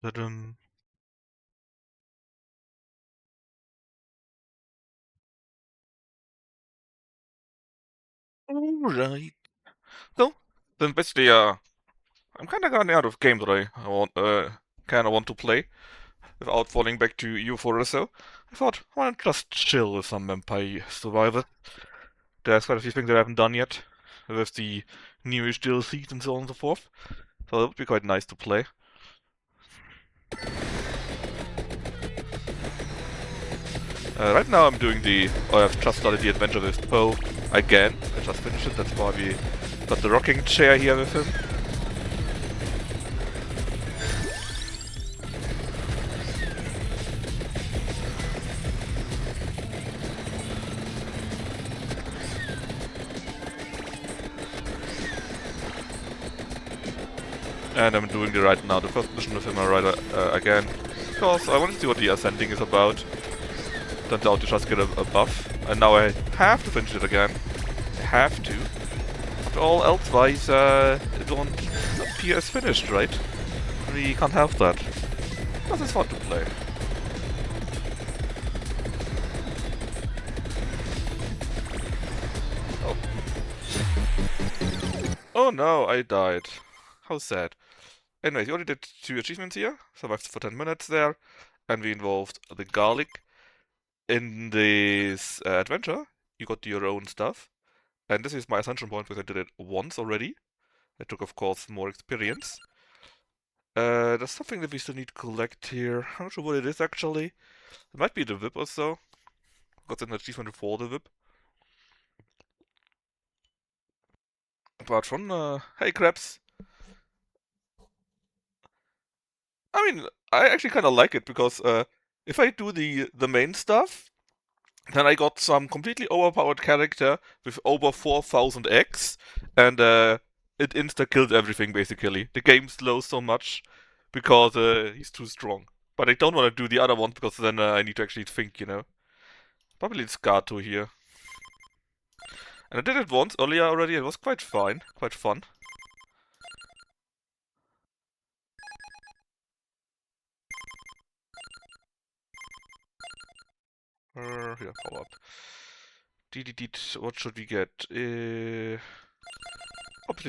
Ta-dum. Alright. So, then basically, I'm kind of running out of games that kind of want to play without falling back to EU4 or so. I thought, why not just chill with some Vampire Survivor? There's quite a few things that I haven't done yet with the newish DLCs and so on and so forth. So that would be quite nice to play. Right now I'm doing I've just started the adventure with Poe again. I just finished it, that's why we got the rocking chair here with him. And I'm doing right now the first mission with him again, because I want to see what the ascending is about. Turns out to just get a buff, and now I have to finish it again. I have to. After all, elsewise it won't appear as finished, right? We can't have that. But it's fun to play. Oh. Oh no, I died. How sad. Anyways, we already did 2 achievements here. Survived for 10 minutes there. And we involved the garlic. In this adventure, you got your own stuff. And this is my ascension point because I did it once already. I took, of course, more experience. There's something that we still need to collect here. I'm not sure what it is, actually. It might be the whip or so. Got an achievement for the whip. Apart from, hey, Krebs. I mean, I actually kind of like it because if I do the main stuff, then I got some completely overpowered character with over 4000 X, and it insta-killed everything basically. The game slows so much because he's too strong. But I don't want to do the other one because then I need to actually think, you know. Probably it's Gato here. And I did it once earlier already, it was quite fine, quite fun. Here, power up. What should we get? Obviously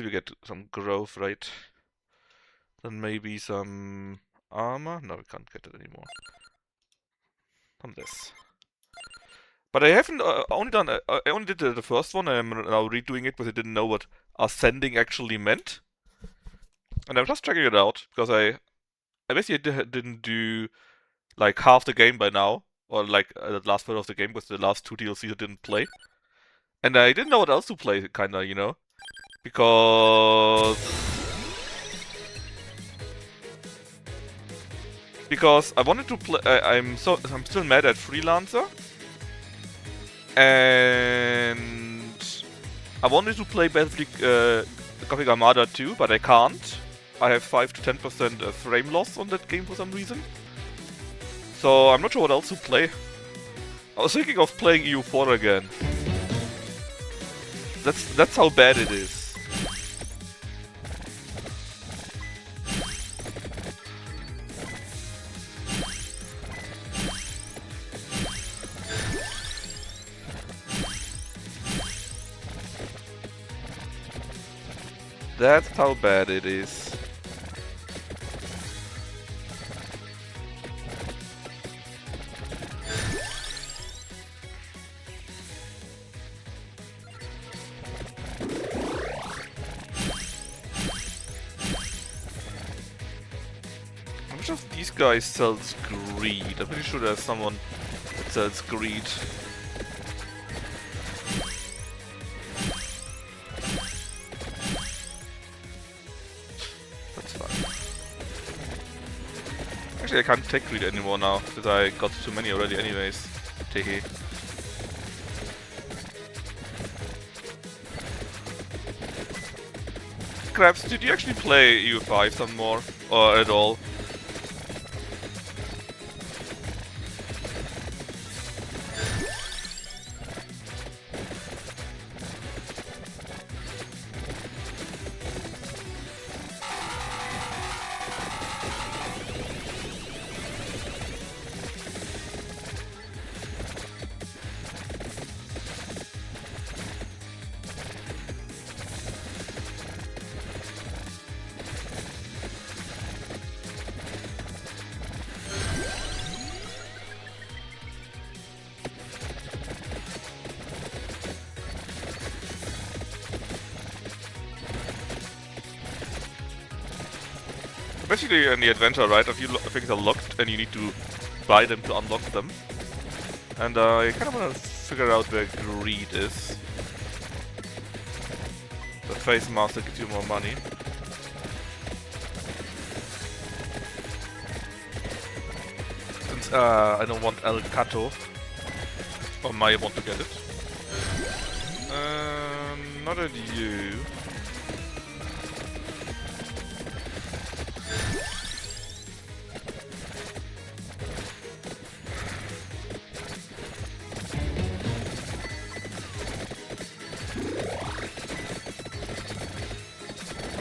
we get some growth, right? Then maybe some armor? No, we can't get it anymore. From this. But I haven't only done. I only did the first one. I'm now redoing it because I didn't know what ascending actually meant, and I'm just checking it out because I basically didn't do like half the game by now, or like the last part of the game because the last 2 DLCs I didn't play, and I didn't know what else to play, kinda, you know, because I wanted to play. I'm still mad at Freelancer. And I wanted to play Battlefield Gothic Armada 2, but I can't. I have 5 to 10% frame loss on that game for some reason. So I'm not sure what else to play. I was thinking of playing EU4 again. That's how bad it is. That's how bad it is. How much of these guys sells greed? I'm pretty sure there's someone that sells greed. Actually, I can't take greed anymore now, because I got too many already anyways. Tehe. Krabs, did you actually play EU5 some more? Or at all? basically in the adventure, right? A few things are locked and you need to buy them to unlock them. And I kind of want to figure out where greed is. The face master gives you more money. Since I don't want El Cato, or might want to get it. Not at you.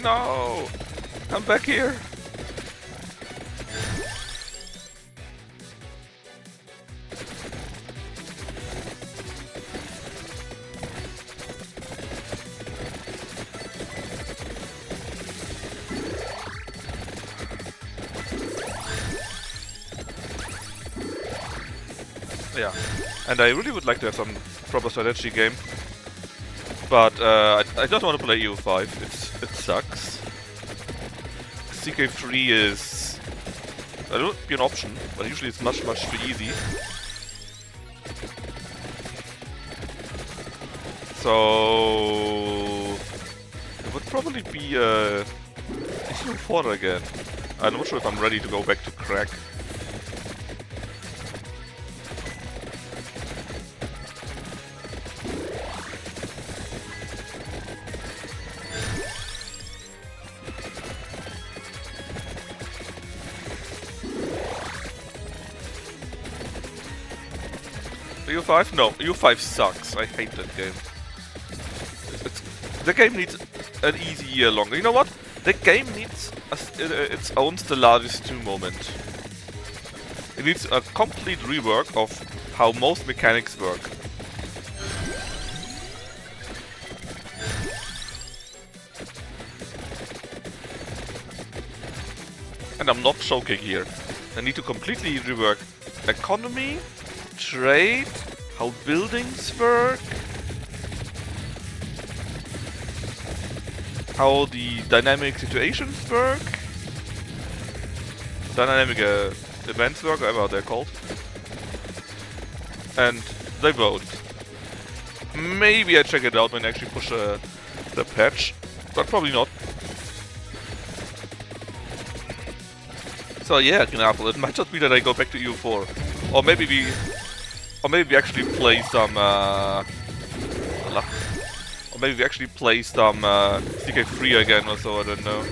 No! Come back here! Yeah, and I really would like to have some proper strategy game, but I don't want to play EU5. It sucks. CK3 is it would be an option, but usually it's much too easy. So it would probably be EU4 again. I'm not sure if I'm ready to go back to crack. EU5? No, EU5 sucks. I hate that game. The game needs an easy year longer. You know what? The game needs its own Stellaris 2 moment. It needs a complete rework of how most mechanics work. And I'm not joking here. I need to completely rework economy, trade, how buildings work, how the dynamic situations work, dynamic events work, whatever they're called, and they won't. Maybe I check it out when I actually push the patch, but probably not. So yeah, Gnarful, it might just be that I go back to EU4. Or maybe we actually play some CK3 again or so, I don't know.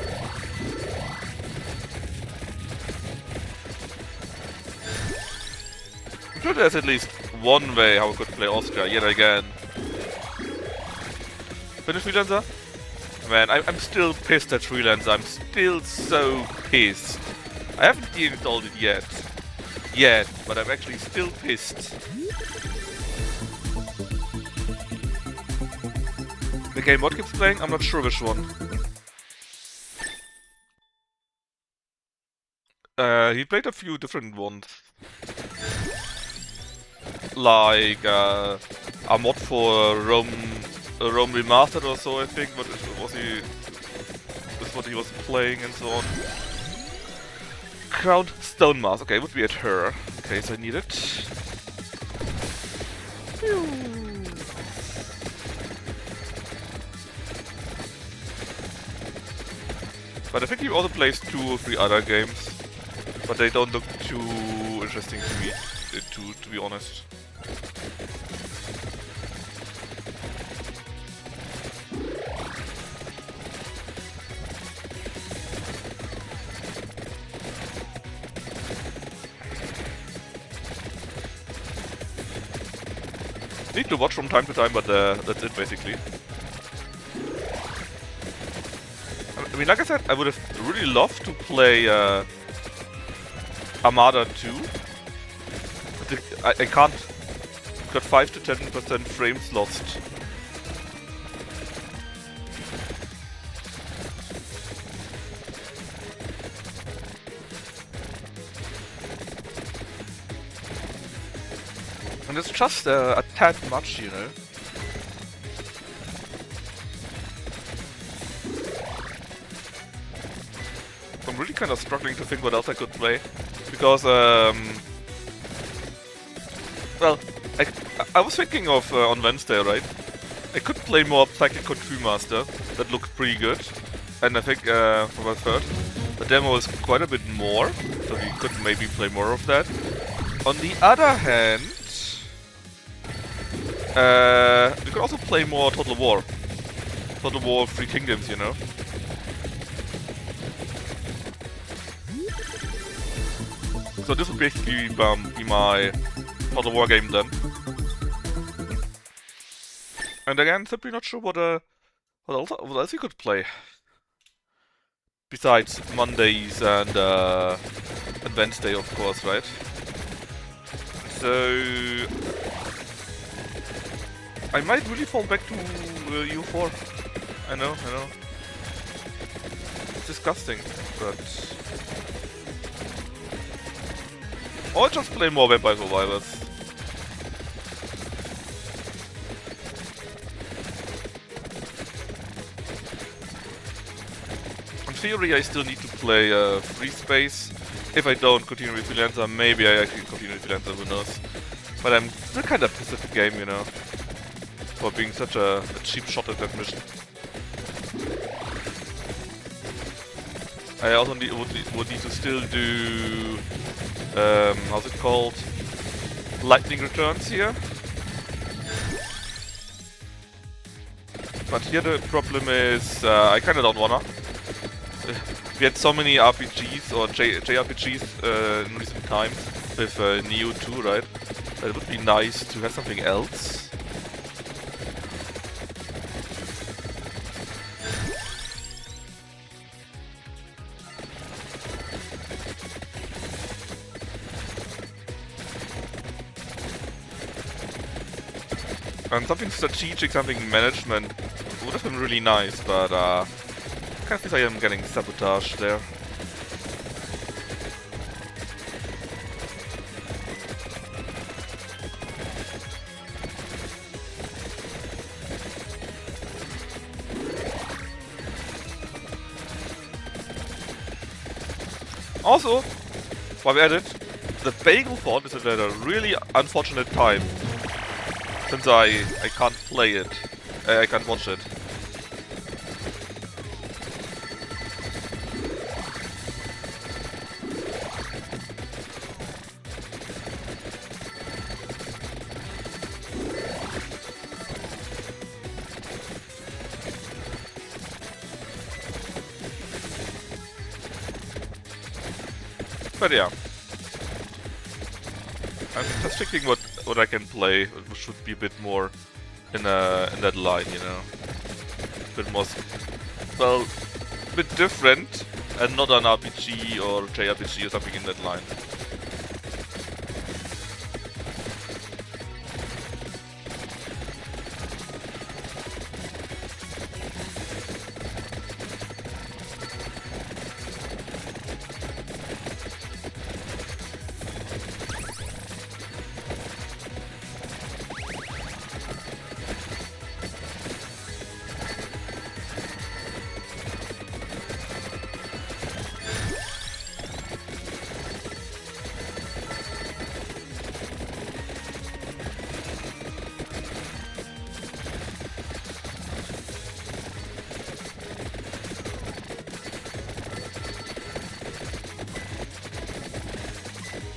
I'm sure there's at least one way how we could play Austria yet again. Finish Freelancer? Man, I'm still pissed at Freelancer. I'm still so pissed. I haven't deinstalled it yet, but I'm actually still pissed. The game what keeps playing? I'm not sure which one. He played a few different ones. Like a mod for Rome Remastered or so, I think, but that's what he was playing and so on. Crowned Stone Mask. Okay, would be at her. In case I need it. Phew. But I think he also plays 2 or 3 other games. But they don't look too interesting to me, to be honest. Need to watch from time to time, but that's it basically. I mean, like I said, I would have really loved to play Armada 2. But I can't. Got 5 to 10% frames lost. And it's just a tad much, you know. I'm really kind of struggling to think what else I could play. Because, well, I was thinking of, on Wednesday, right? I could play more Psychic Control Master. That looked pretty good. And I think, for my third, the demo is quite a bit more. So we could maybe play more of that. On the other hand, we could also play more Total War. Total War Three Kingdoms, you know? So this would basically be my Total War game then. And again, simply not sure what else you could play. Besides Mondays and Wednesday, of course, right? So I might really fall back to U4. I know. It's disgusting, but... Or just play more Vampire Survivors. In theory, I still need to play Free Space. If I don't continue with Freelancer, maybe I actually continue with Freelancer, who knows. But I'm still kind of pissed at the game, you know. For being such a cheap shot at that mission. I also would need to still do, how's it called? Lightning returns here. But here the problem is, I kinda don't wanna. We had so many RPGs or JRPGs in recent times with Neo 2, right? That it would be nice to have something else. And something strategic, something management would have been really nice, but I kind of think I am getting sabotaged there. Also, while we're at it, the Bagel Fort is at a really unfortunate time. Since I can't play it. I can't watch it. But yeah. I'm just thinking what I can play, which should be a bit more in that line, you know. A bit more, well, a bit different, and not an RPG or JRPG or something in that line.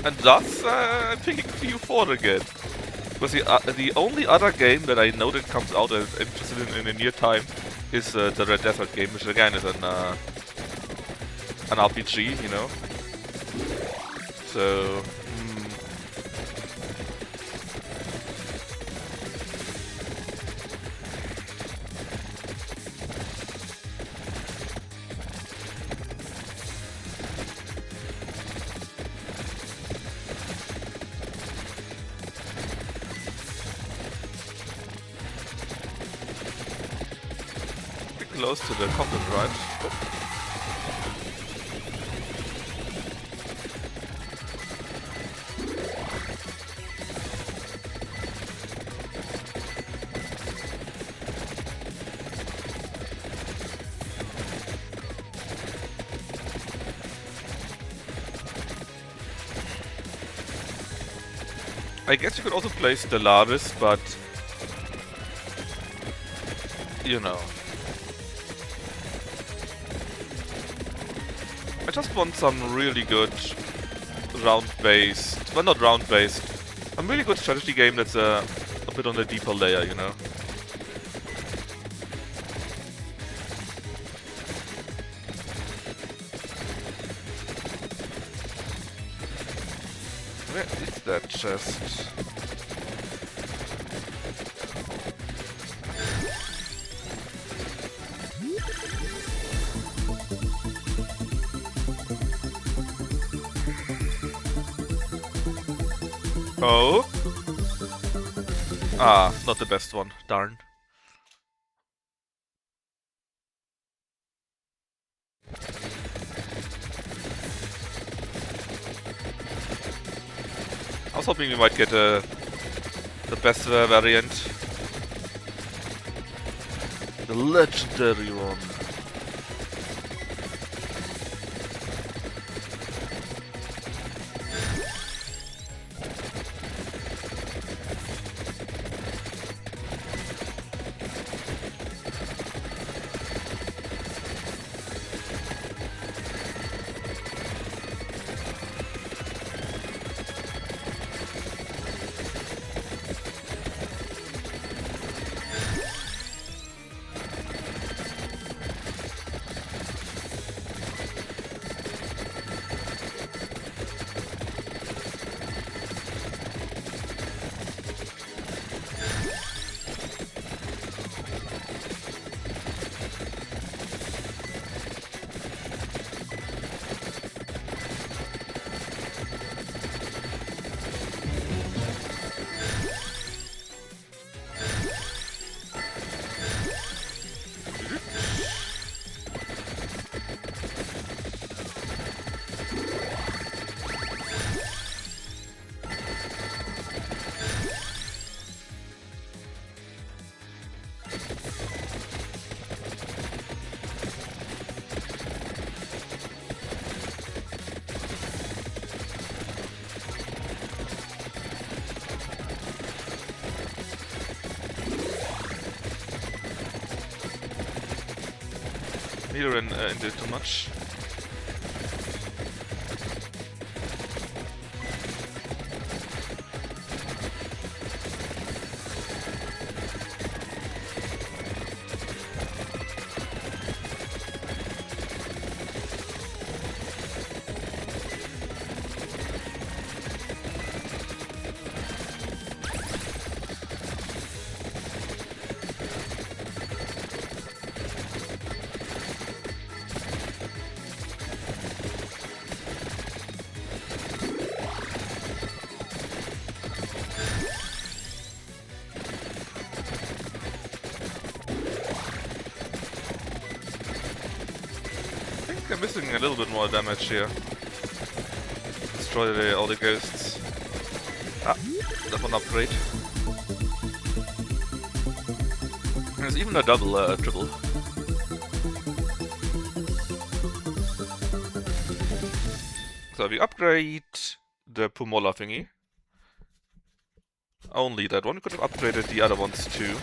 And thus, I'm thinking EU4 again. Because the only other game that I know that comes out and I'm interested in the near time is the Red Desert game, which again is an RPG, you know. So, close to the coffin, right? Oh. I guess you could also play Stellaris, but you know. I just want some really good round-based, well, not round-based, a really good strategy game that's a bit on the deeper layer, you know. Where is that chest? Oh? Ah, not the best one. Darn. I was hoping we might get the best variant. The legendary one. Nidoran did too much. I'm missing a little bit more damage here. Destroy all the ghosts. Ah, that one upgrade. There's even a double, triple. So we upgrade the Pumola thingy. Only that one. We could have upgraded the other ones too.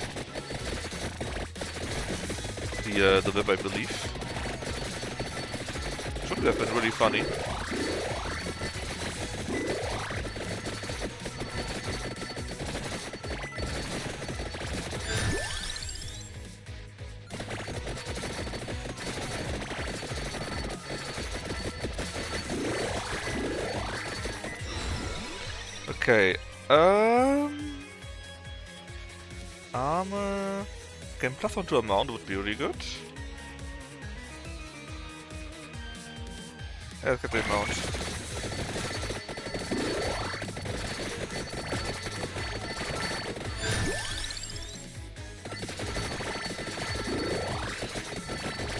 The whip, I believe. Should have been really funny. Okay, armor... Can +1 to amount would be really good. Yeah, let's get the amount. I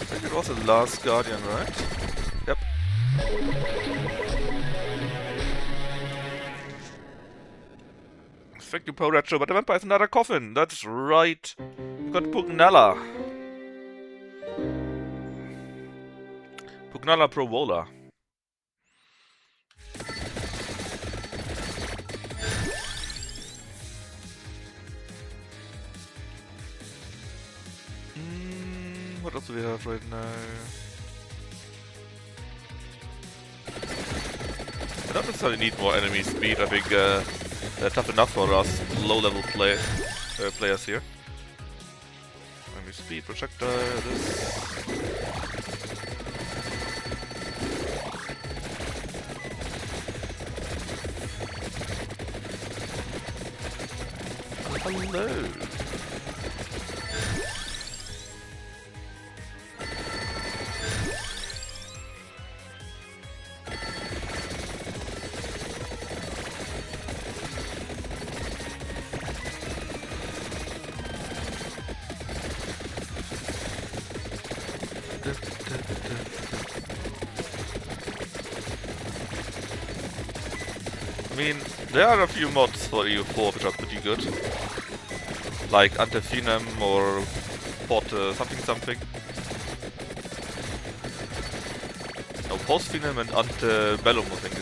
think it was the last Guardian, right? Yep. Thank you, Pro Retro, but the vampire is another coffin. That's right. We got Pugnala. Pugnala Provola. What else do we have right now? I don't necessarily need more enemy speed. I think they're tough enough for us low-level players here. Enemy speed, projectile, this. Hello. I mean, there are a few mods for EU4 which are pretty good. Like Antefinem or Port something. No, Postfinem and Antebellum I think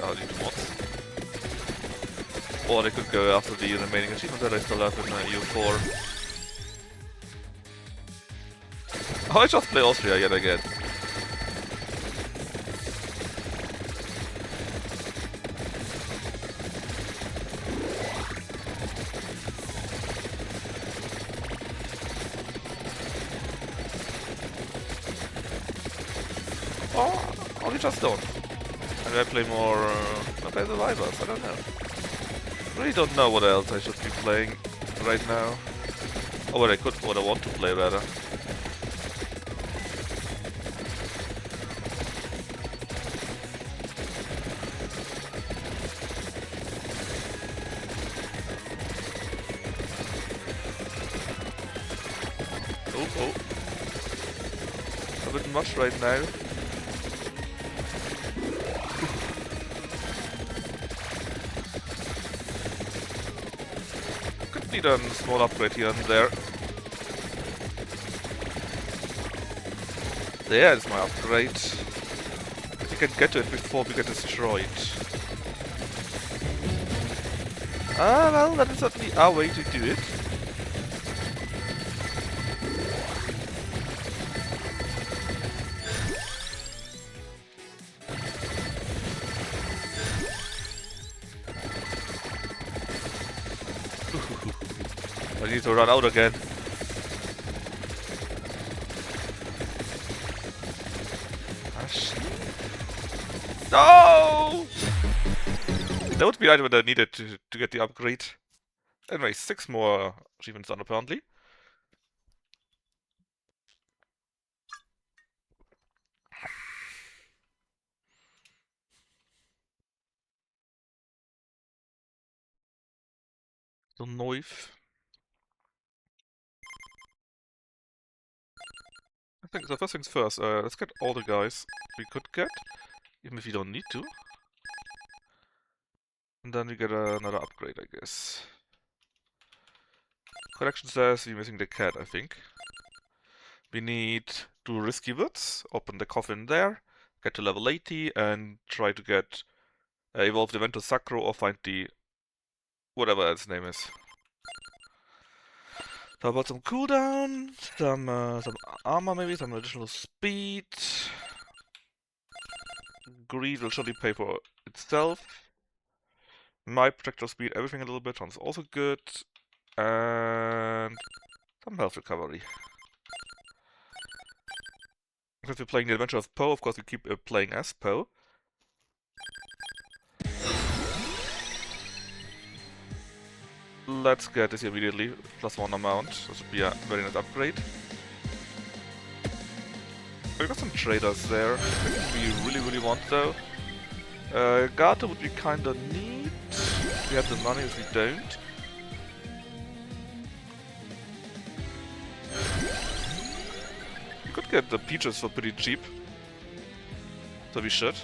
are the two mods. Or they could go after the remaining achievements that I still have in EU4. Oh, I just play Austria yet again. Or we just don't. Maybe I play more... I play the Vipers, I don't know. I really don't know what else I should be playing right now. Or what I want to play rather. Oh. A bit much right now. Could need a small upgrade here and there. There's my upgrade. We can get to it before we get destroyed. Ah, well, that is certainly our way to do it. I need to run out again. No! That would be the item that I needed to get the upgrade. Anyway, 6 more achievements done apparently. So Neuf. I think the first things first, let's get all the guys we could get, even if we don't need to. And then we get another upgrade, I guess. Collection says we're missing the cat, I think. We need 2 risky woods, open the coffin there, get to level 80, and try to get evolve the Vento Sacro or find the whatever its name is. How about some cooldown, some armor maybe, some additional speed. Greed will surely pay for itself. My projectile speed, everything a little bit, sounds also good. And some health recovery. Because we're playing the Adventure of Poe, of course we keep playing as Poe. Let's get this immediately, +1 amount. This would be a very nice upgrade. We got some traders there. We really want though. Garter would be kinda neat. We have the money if we don't. We could get the peaches for pretty cheap. So we should.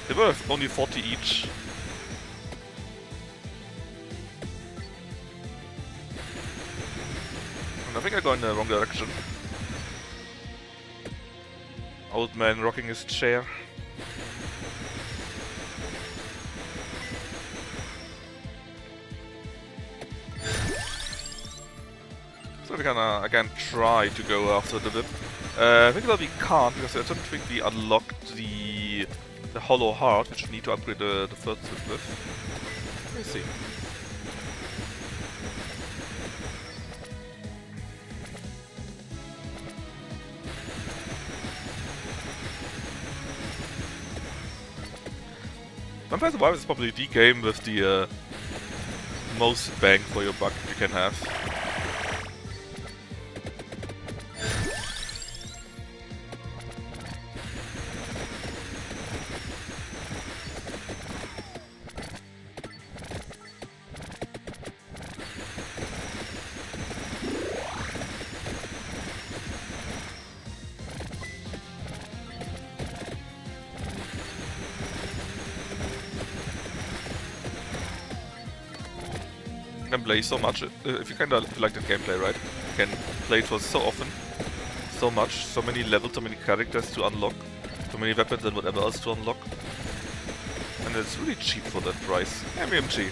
They were only 40 each. And I think I go in the wrong direction. Old man rocking his chair. So that we can again try to go after the whip. I think that we can't because I don't think we unlocked the hollow heart, which we need to upgrade the first whip with. Let me see. Vampire Survivors is probably the game with the most bang for your buck you can have. Can play so much. If you kinda like the gameplay, right? You can play it for so often, so much, so many levels, so many characters to unlock, so many weapons and whatever else to unlock. And it's really cheap for that price. MMG.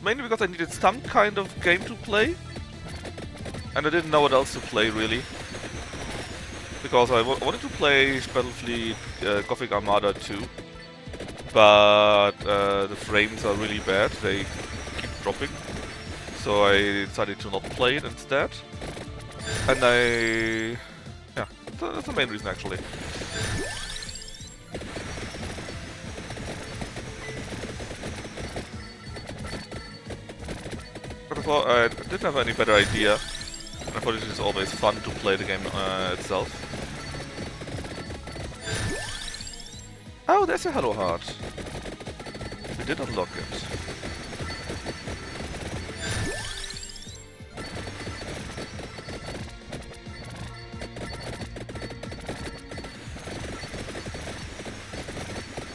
Mainly because I needed some kind of game to play. And I didn't know what else to play, really. Because I wanted to play Battlefleet Gothic Armada 2. But the frames are really bad, they keep dropping. So I decided to not play it instead. And yeah, that's the main reason actually. But I thought I didn't have any better idea. I thought it is always fun to play the game itself. Oh, there's a Hollow Heart. We did unlock it.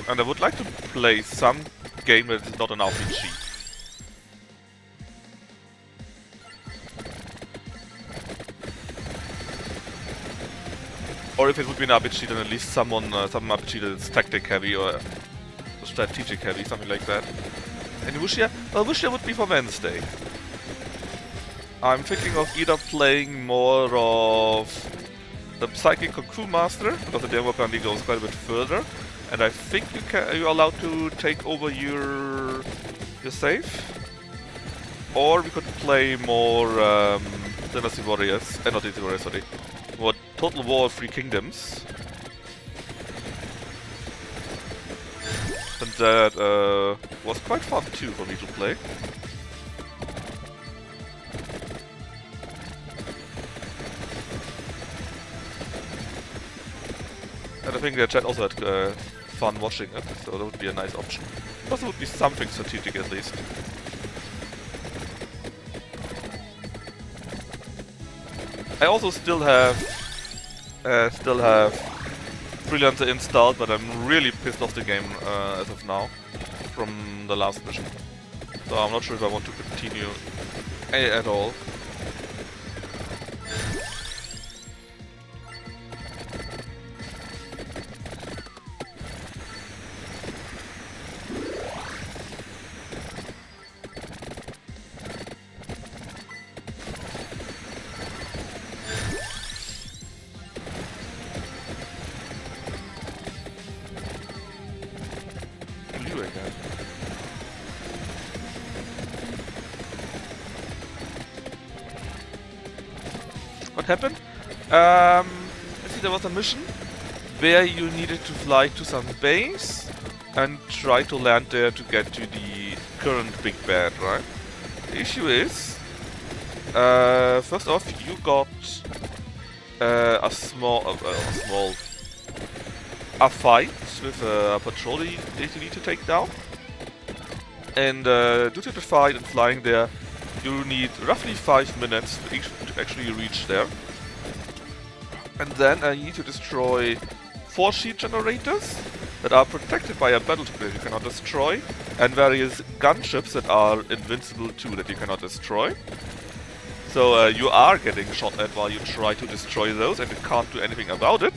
And I would like to play some game that is not an RPG. Or if it would be an RPG, then at least some RPG that is tactic heavy or strategic heavy, something like that. And Wuxia? Well, Wuxia would be for Wednesday. I'm thinking of either playing more of the Psychic Cocoon Master, because the demo apparently goes quite a bit further, and I think you're allowed to take over your save. Or we could play more Dynasty Warriors, not Dynasty Warriors, sorry. More Total War of Three Kingdoms. And that was quite fun too for me to play. And I think the chat also had fun watching it, so that would be a nice option. Plus it would be something strategic at least. I also still have Freelancer installed, but I'm really pissed off the game as of now from the last mission. So I'm not sure if I want to continue at all. What happened? Let's see, there was a mission where you needed to fly to some base and try to land there to get to the current big bad, right? The issue is, first off, you got a fight with a patrol that you need to take down. And due to the fight and flying there, you need roughly 5 minutes to actually reach there. And then you need to destroy 4 shield generators that are protected by a battle tank that you cannot destroy, and various gunships that are invincible too that you cannot destroy. So you are getting shot at while you try to destroy those, and you can't do anything about it.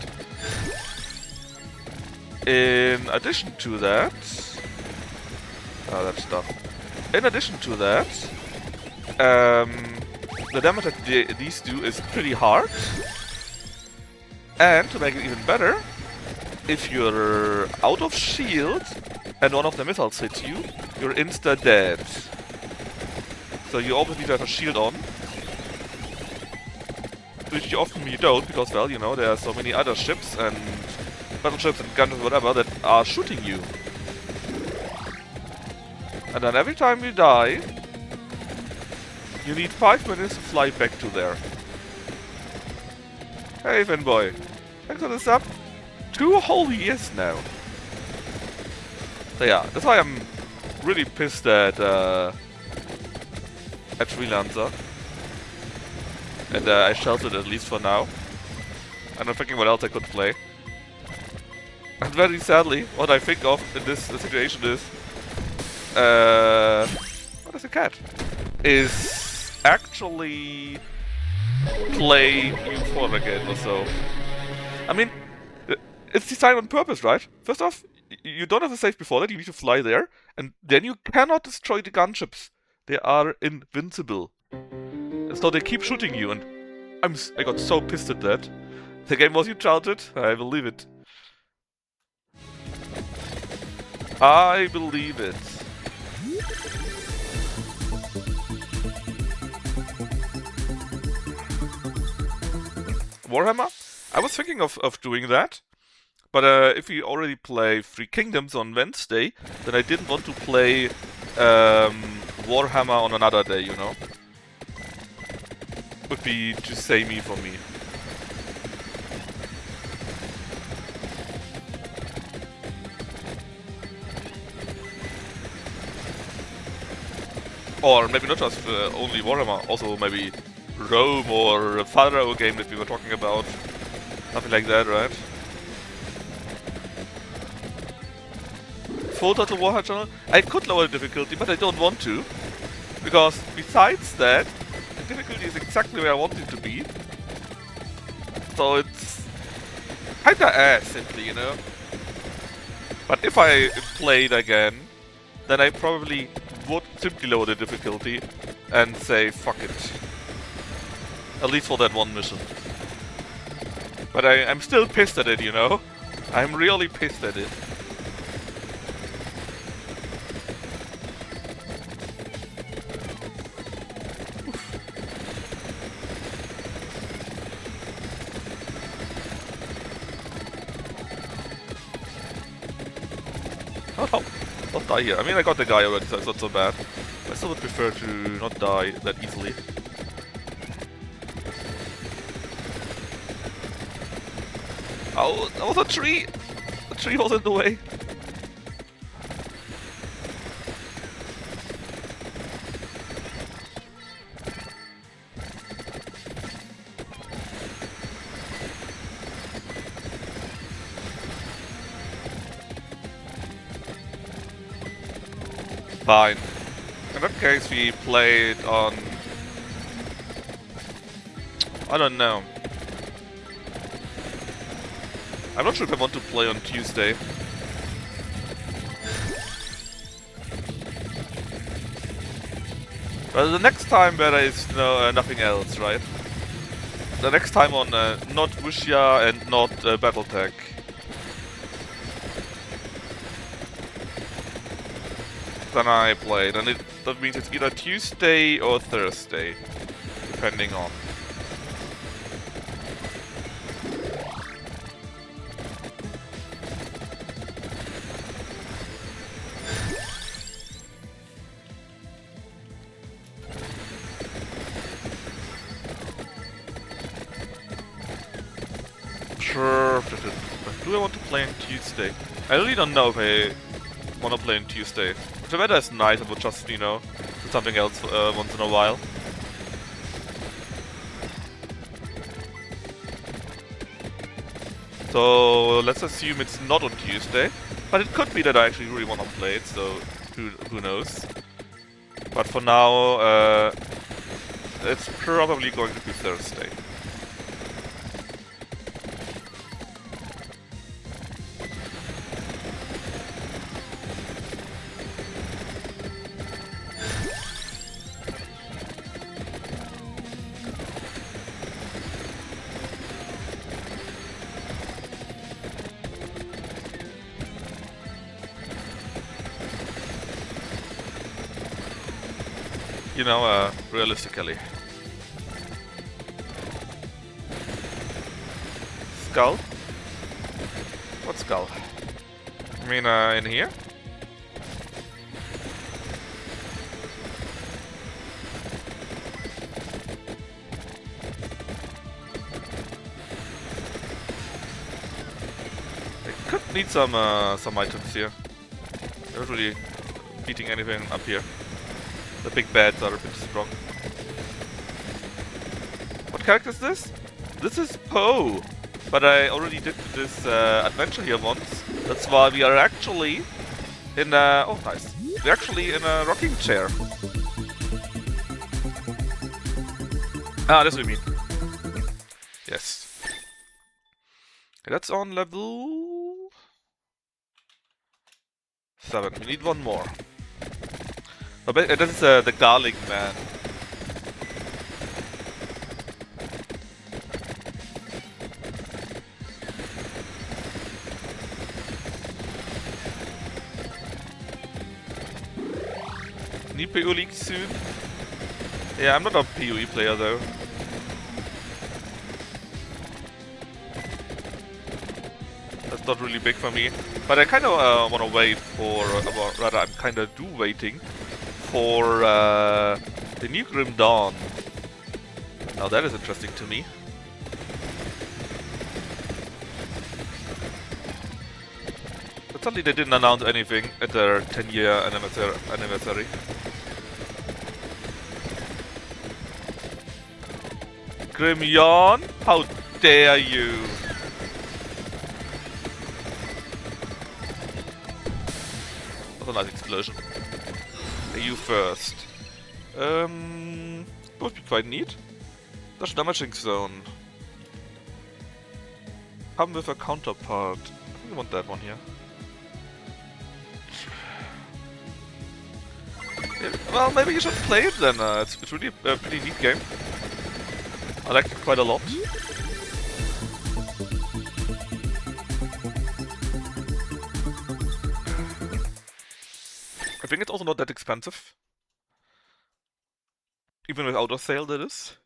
In addition to that... that stuff. In addition to that, the damage that these do is pretty hard. And to make it even better, if you're out of shield and one of the missiles hits you, you're insta dead. So you always need to have a shield on. Which often you don't, because, well, you know, there are so many other ships and battleships and guns and whatever that are shooting you. And then every time you die, you need 5 minutes to fly back to there. Hey, Fanboy. Thanks for the sub. 2 whole years now. So yeah, that's why I'm really pissed at Freelancer. And I sheltered at least for now. And I'm thinking what else I could play. And very sadly, what I think of in this situation is... what is a cat? Is actually play U4 again or so. I mean, it's designed on purpose, right? First off, you don't have a save before that, you need to fly there, and then you cannot destroy the gunships. They are invincible. And so they keep shooting you, and I got so pissed at that. The game was enchanted, I believe it. I believe it. Warhammer? I was thinking of doing that, but if we already play Three Kingdoms on Wednesday, then I didn't want to play Warhammer on another day, you know? Would be too samey for me. Or maybe not just only Warhammer, also maybe Rome or a Pharaoh game that we were talking about. Something like that, right? Full Total Warhammer channel? I could lower the difficulty, but I don't want to. Because besides that, the difficulty is exactly where I want it to be. So it's kinda ass, simply, you know? But if I played again, then I probably would simply lower the difficulty and say fuck it. At least for that one mission. But I'm still pissed at it, you know? I'm really pissed at it. Oh, not die here. I mean, I got the guy already, so it's not so bad. I still would prefer to not die that easily. Oh, that was a tree! The tree was in the way. Fine. In that case, we played on... I don't know. I'm not sure if I want to play on Tuesday. Well, the next time there is nothing else, right? The next time on not Wuxia and not Battletech. Then I played, and that means it's either Tuesday or Thursday, depending on. Sure, but do I want to play on Tuesday? I really don't know if I want to play on Tuesday. If the weather is nice, I would just, you know, do something else once in a while. So let's assume it's not on Tuesday, but it could be that I actually really want to play it. So who knows? But for now, it's probably going to be Thursday. You know, realistically. Skull? What skull? I mean, in here? I could need some items here. Not really beating anything up here. The big bads are a bit strong. What character is this? This is Poe! But I already did this adventure here once. That's why we are actually in a... oh, nice. We're actually in a rocking chair. Ah, that's what we mean. Yes. That's on level 7. We need one more. Oh, but that is the garlic man. Need PoE League soon? Yeah, I'm not a PoE player though. That's not really big for me. But I kind of want to wait for, rather I'm kind of waiting for the new Grim Dawn. Now that is interesting to me. But suddenly they didn't announce anything at their 10-year anniversary. Grim Yawn? How dare you! What a nice explosion. You first. Would be quite neat. Dash damaging zone. Come with a counterpart. I think I want that one here. Yeah, well, maybe you should play it then. It's really a pretty neat game. I like it quite a lot. I think it's also not that expensive. Even without a sale, that is.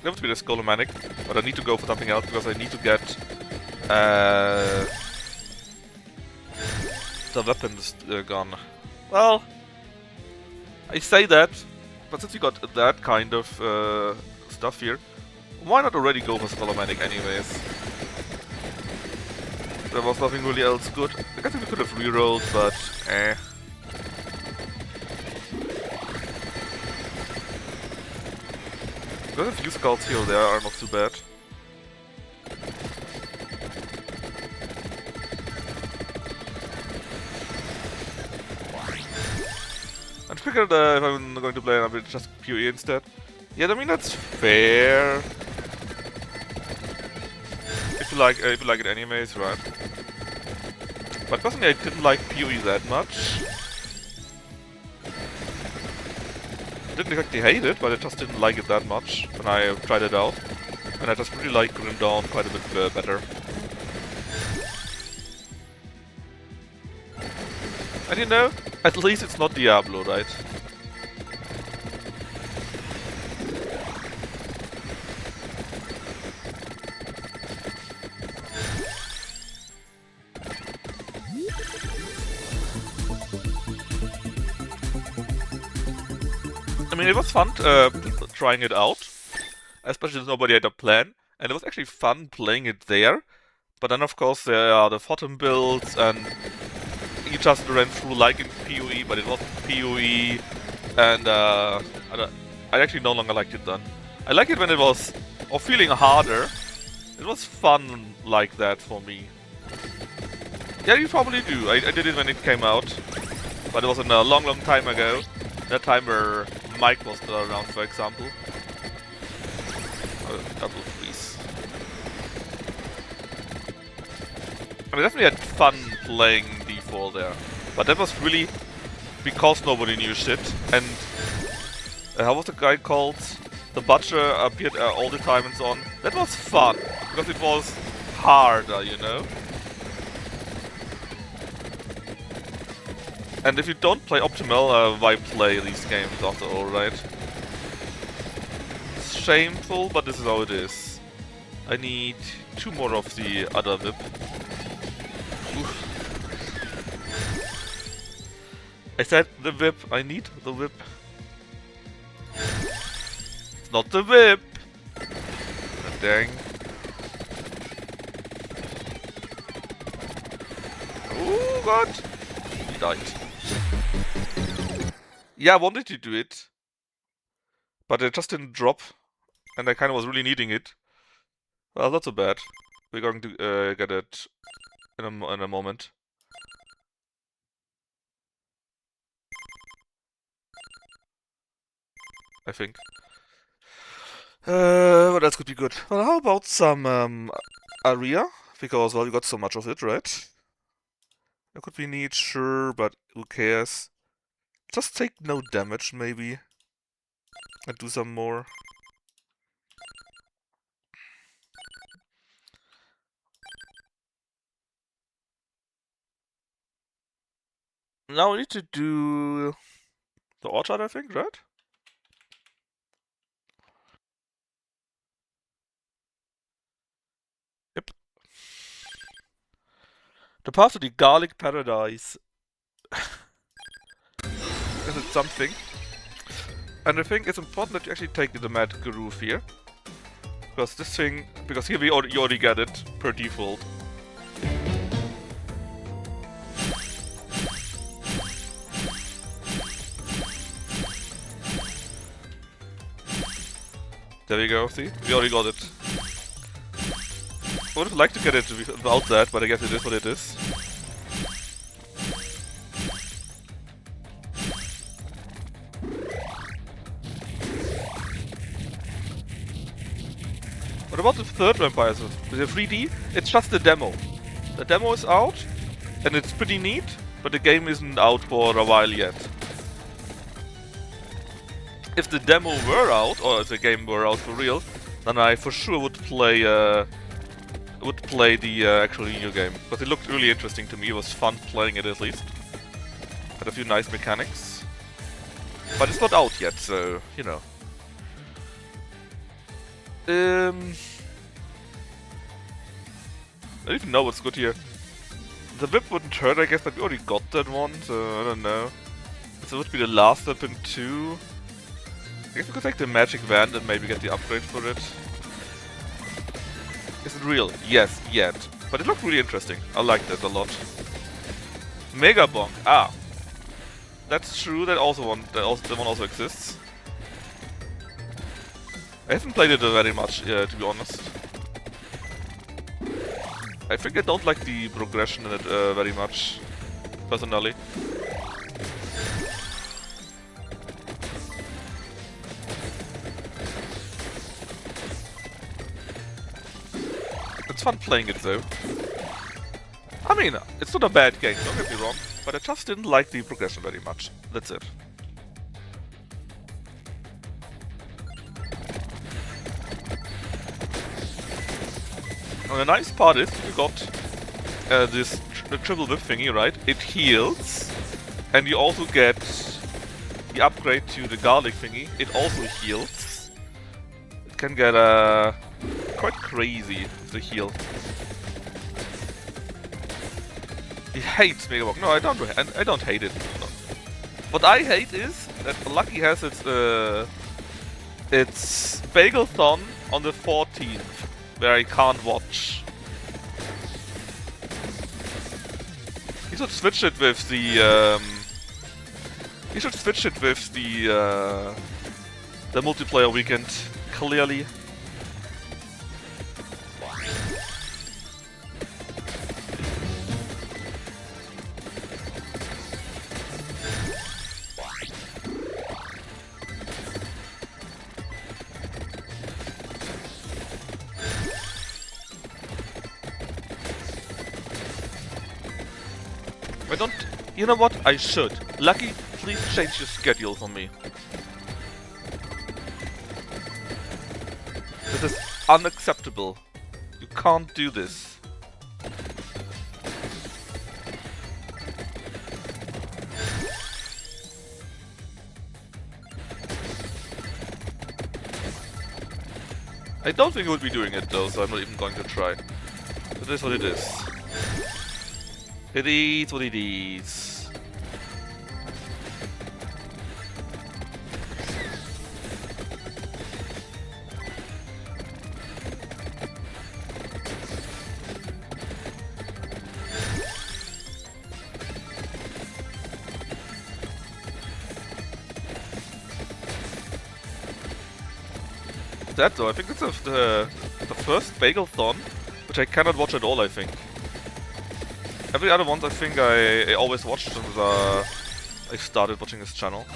That would be the Skullomanic, but I need to go for something else because I need to get the weapons gone. Well, I say that, but since you got that kind of stuff here, why not already go for Skullomanic anyways? There was nothing really else good. I guess we could have rerolled, but eh. There's a few skulls here or there are not too bad. I figured if I'm going to play, I will just PoE instead. Yeah, I mean that's fair. If you like it anyways, right? But personally, I didn't like PoE that much. I didn't exactly hate it, but I just didn't like it that much when I tried it out. And I just really like Grim Dawn quite a bit better. And you know, at least it's not Diablo, right? I mean, it was fun trying it out, especially since nobody had a plan, and it was actually fun playing it there. But then, of course, there are the bottom builds, and you just ran through like in PoE, but it wasn't PoE, and I actually no longer liked it then. I like it when it was feeling harder. It was fun like that for me. Yeah, you probably do. I did it when it came out, but it was a long time ago. That time where Mike was still around, for example. Double freeze. I definitely had fun playing D4 there, but that was really because nobody knew shit. And how was the guy called? the butcher appeared all the time and so on. That was fun, because it was harder, you know? And if you don't play optimal, why play these games after all, right? It's shameful, but this is how it is. I need 2 more of the other whip. Oof. I said the whip, I need the whip. It's not the whip! Dang. Oh god! He died. Yeah, I wanted to do it. But it just didn't drop. And I kind of was really needing it. Well, not so bad. We're going to get it in a moment. I think. What else could be good? Well, how about some Aria? Because, well, you got so much of it, right? That could be neat, sure, but who cares? Just take no damage, maybe. And do some more. Now we need to do the orchard, I think, right? Yep. The path to the garlic paradise. Is it something? And I think it's important that you actually take the mad groove here. Because this thing, because here you already get it per default. There we go, see? We already got it. I would have liked to get it without that, but I guess it is what it is. What about the third vampire? The 3D? It's just a demo. The demo is out, and it's pretty neat, but the game isn't out for a while yet. If the demo were out, or if the game were out for real, then I for sure would play the actual new game. Because it looked really interesting to me, it was fun playing it at least. Had a few nice mechanics. But it's not out yet, so, you know. I don't even know what's good here. The whip wouldn't hurt, I guess, but we already got that one, so I don't know. So it would be the last weapon too. I guess we could take the magic wand and maybe get the upgrade for it. Is it real? Yes, yet. But it looked really interesting. I liked it a lot. Mega Bonk. Ah. That's true, that one also exists. I haven't played it very much, to be honest. I think I don't like the progression in it very much, personally. It's fun playing it though. I mean, it's not a bad game, don't get me wrong, but I just didn't like the progression very much. That's it. And the nice part is, you got this triple whip thingy, right? It heals, and you also get the upgrade to the garlic thingy. It also heals. It can get quite crazy with the heal. He hates Mega Bonk. No, I don't hate it. No. What I hate is that Lucky has its Bagel-thon on the 14th. Where I can't watch. He should switch it with the the multiplayer weekend, clearly. I don't... You know what? I should. Lucky, please change your schedule for me. This is unacceptable. You can't do this. I don't think he would be doing it though, so I'm not even going to try. It is what it is. It is what it is. That though, I think it's the first Bagel-thon, which I cannot watch at all, I think. Every other ones I think I always watched since I started watching his channel.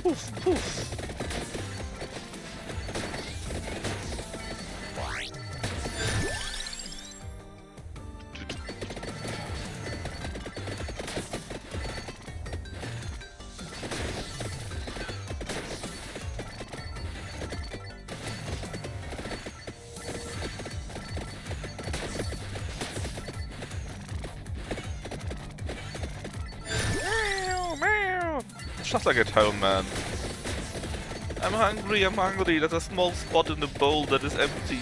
Poof, poof. Meow, meow. It's just like at home, man. I'm hungry, there's a small spot in the bowl that is empty.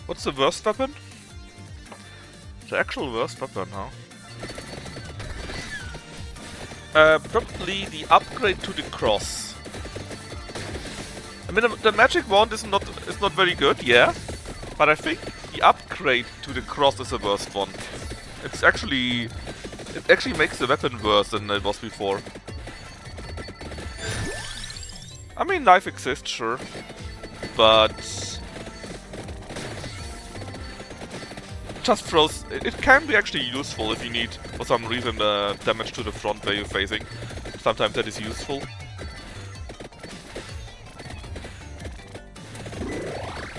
What's the worst weapon? The actual worst weapon, huh? Probably the upgrade to the cross. I mean, the magic wand is not very good, yeah, but I think the upgrade to the cross is the worst one. It actually makes the weapon worse than it was before. I mean, knife exists, sure, but just throws. It can be actually useful if you need, for some reason, damage to the front where you're facing. Sometimes that is useful.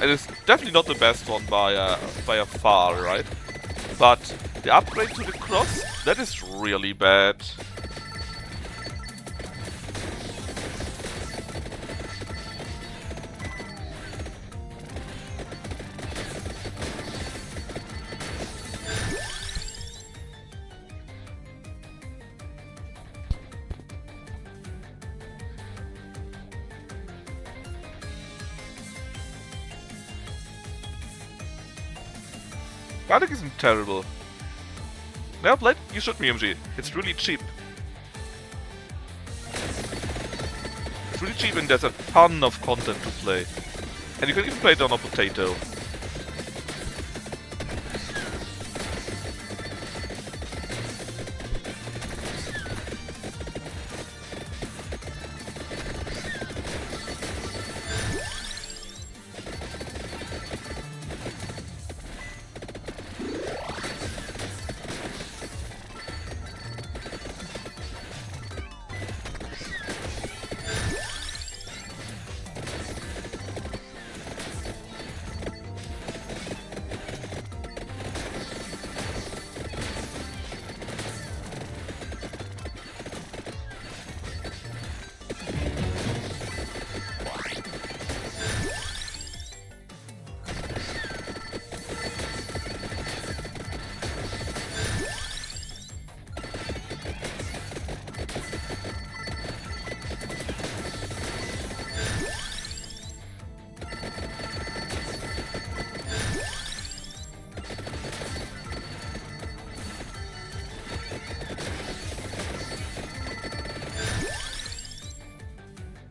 It is definitely not the best one by a far, right? But the upgrade to the cross, that is really bad. Garlic isn't terrible. Yeah, Blade, you should BMG. It's really cheap. It's really cheap and there's a ton of content to play. And you can even play it on a potato.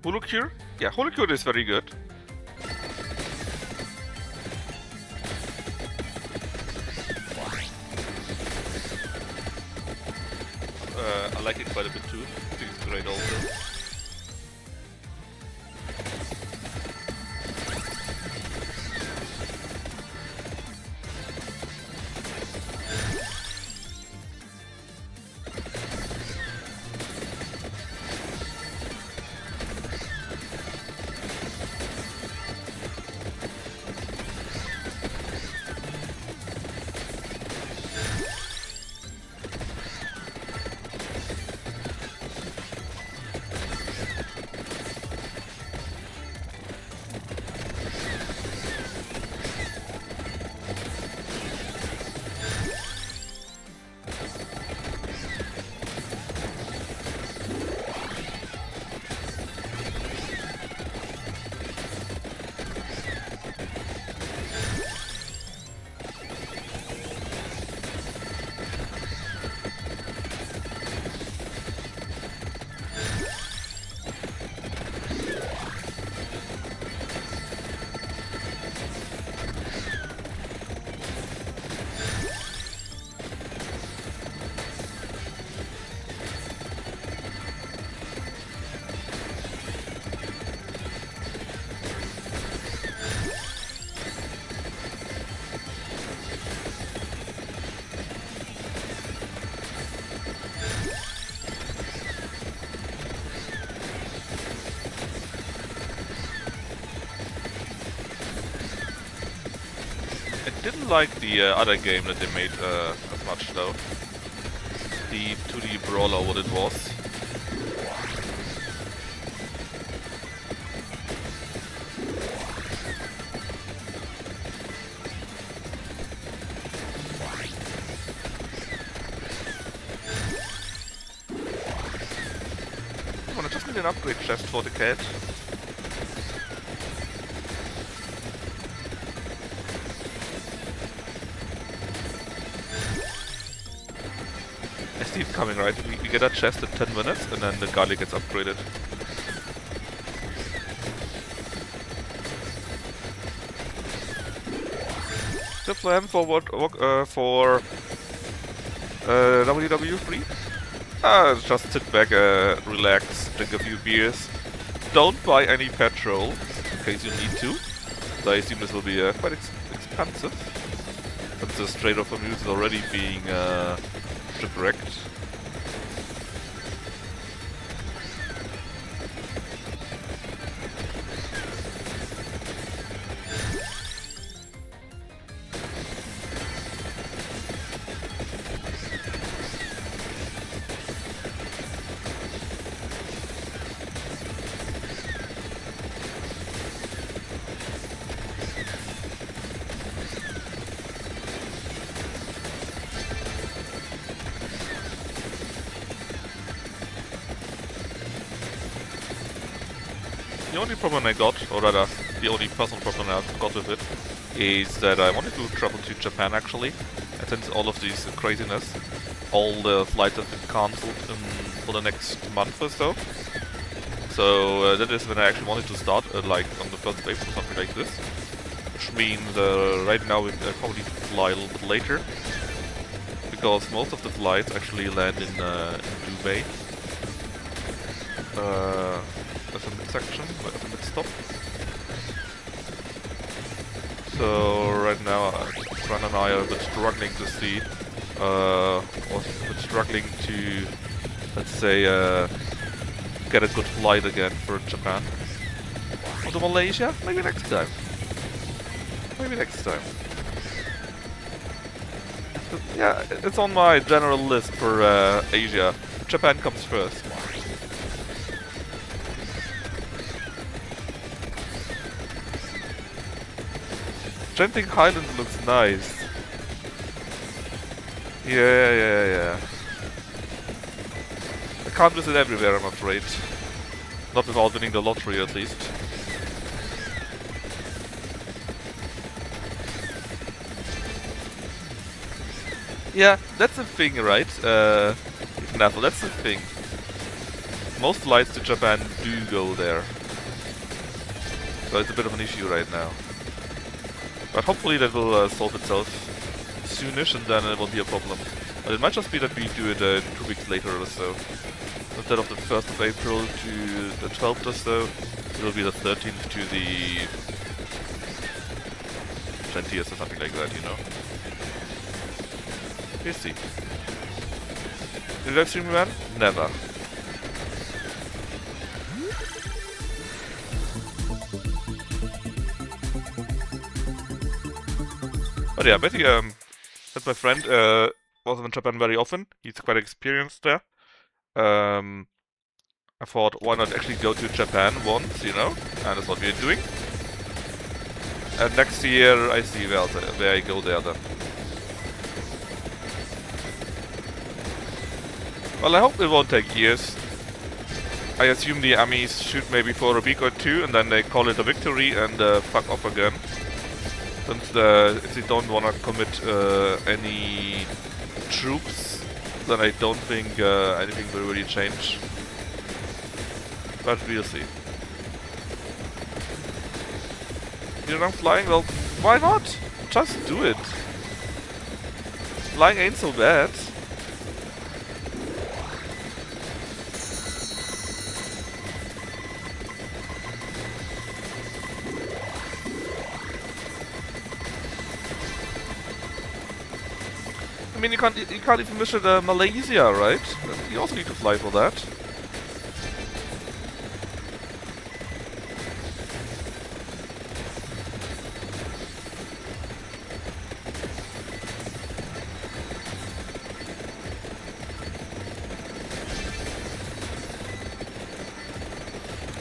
Holocure? Yeah, Holocure is very good. I like it quite a bit too. I think it's great also. I didn't like the other game that they made as much though. The 2D brawler, what it was. Come on, I just need an upgrade chest for the cat. I see it coming, right? We get a chest in 10 minutes and then the garlic gets upgraded. The plan for what for WW3? Just sit back, relax, drink a few beers. Don't buy any petrol in case you need to. So I assume this will be quite expensive, since the Strait of Hormuz is already being shipwrecked. The only problem I got, or rather, the only personal problem I got with it, is that I wanted to travel to Japan actually, and since all of this craziness, all the flights have been cancelled for the next month or so. So that is when I actually wanted to start, like on the 1st of April or something like this. Which means right now we probably fly a little bit later, because most of the flights actually land in Dubai. As a mid-section, as a mid-stop. So right now, Fran and I are a bit struggling to see, or a bit struggling to, let's say, get a good flight again for Japan. Or to Malaysia? Maybe next time. Maybe next time. But yeah, it's on my general list for Asia. Japan comes first. Genting Highland looks nice. Yeah. I can't visit everywhere, I'm afraid. Not without winning the lottery, at least. Yeah, that's the thing, right? Snaffle, that's the thing. Most flights to Japan do go there. So it's a bit of an issue right now. But hopefully that will solve itself soonish, and then it won't be a problem. But it might just be that we do it 2 weeks later or so. Instead of the 1st of April to the 12th or so, it will be the 13th to the 20th or something like that, you know? We'll see. Did you guys stream man? Never. But yeah, basically, that's my friend, was in Japan very often. He's quite experienced there. I thought, why not actually go to Japan once, you know? And that's what we're doing. And next year, I see where I go there then. Well, I hope it won't take years. I assume the armies shoot maybe for a week or two, and then they call it a victory and fuck off again. Since if they don't want to commit any troops, then I don't think anything will really change. But we'll see. You know, flying? Well, why not? Just do it. Flying ain't so bad. I mean, you can't even mission Malaysia, right? You also need to fly for that.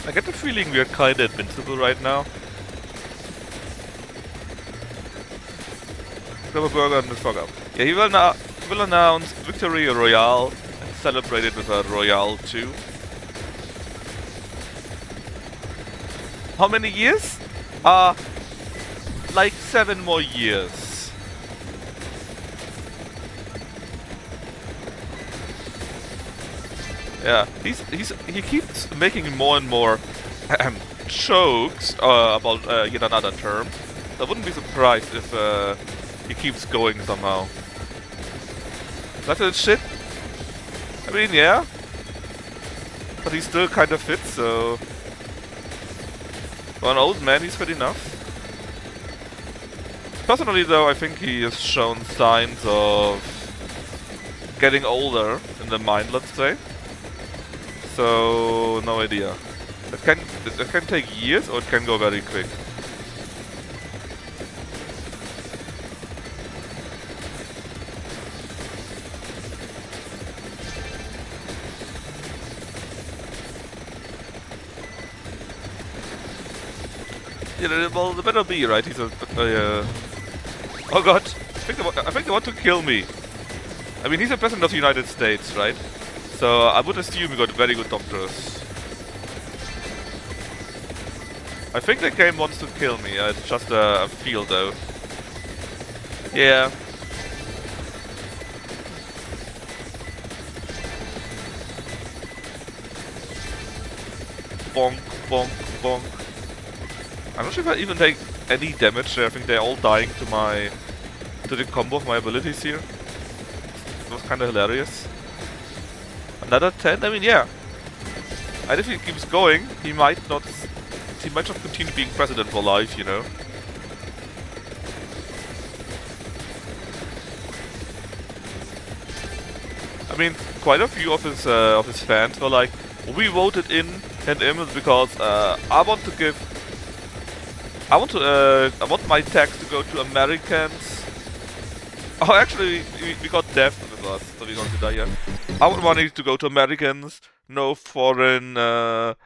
I get the feeling we're kinda invincible right now. Grab a burger and fuck up. Yeah, he will announce Victory Royale and celebrate it with a Royale 2. How many years? Like 7 more years. Yeah, he keeps making more and more jokes about yet another term. I wouldn't be surprised if he keeps going somehow. That's it shit. I mean, yeah. But he's still kind of fit, so... For an old man, he's fit enough. Personally, though, I think he has shown signs of getting older in the mind, let's say. So, no idea. It can take years, or it can go very quick. Yeah, well, the better be, right? He's a... oh god! I think they want to kill me. I mean, he's the president of the United States, right? So I would assume he got very good doctors. I think the game wants to kill me. It's just a feel, though. Yeah. Bonk, bonk, bonk. I'm not sure if I even take any damage. I think they're all dying to the combo of my abilities here. It was kind of hilarious. Another 10? I mean, yeah. And if he keeps going, he might just continue being president for life, you know. I mean, quite a few of his fans were like, we voted in him because I want my tax to go to Americans. Oh, actually, we got death with us, so we're going to die here. I want money to go to Americans, no foreign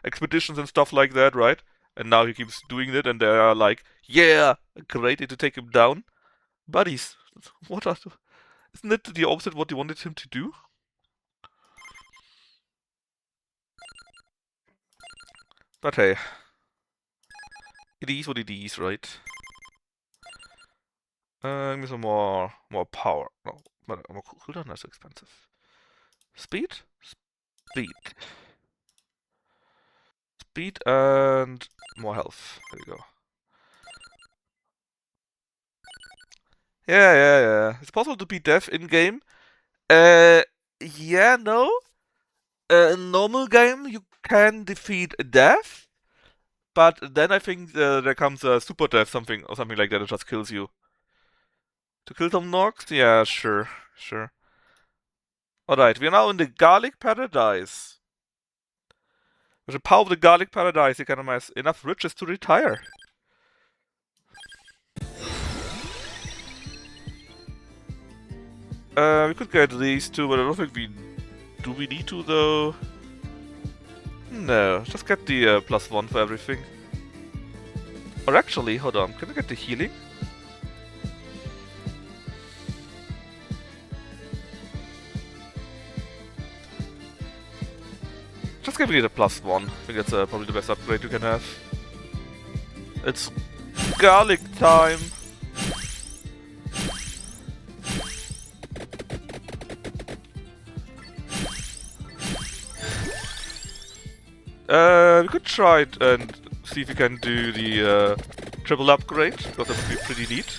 expeditions and stuff like that, right? And now he keeps doing it, and they are like, yeah, great, to take him down. Buddies, isn't it the opposite what you wanted him to do? But hey. It is what it is, right? Give me some more power. No, but more cooldown, that's expensive. Speed? Speed. speed and more health. There you go. Yeah. It's possible to beat death in game. Yeah, no. In normal game, you can defeat death, but then I think there comes a super death, something like that. It just kills you. To kill some Nox? Yeah, sure. Alright, we are now in the Garlic Paradise. With the power of the Garlic Paradise, you can amass enough riches to retire. We could get these two, but I don't think we... Do we need to, though? No, just get the +1 for everything. Or actually, hold on, can I get the healing? Just give me the +1. I think that's probably the best upgrade you can have. It's garlic time! We could try it and see if we can do the triple upgrade, because that would be pretty neat.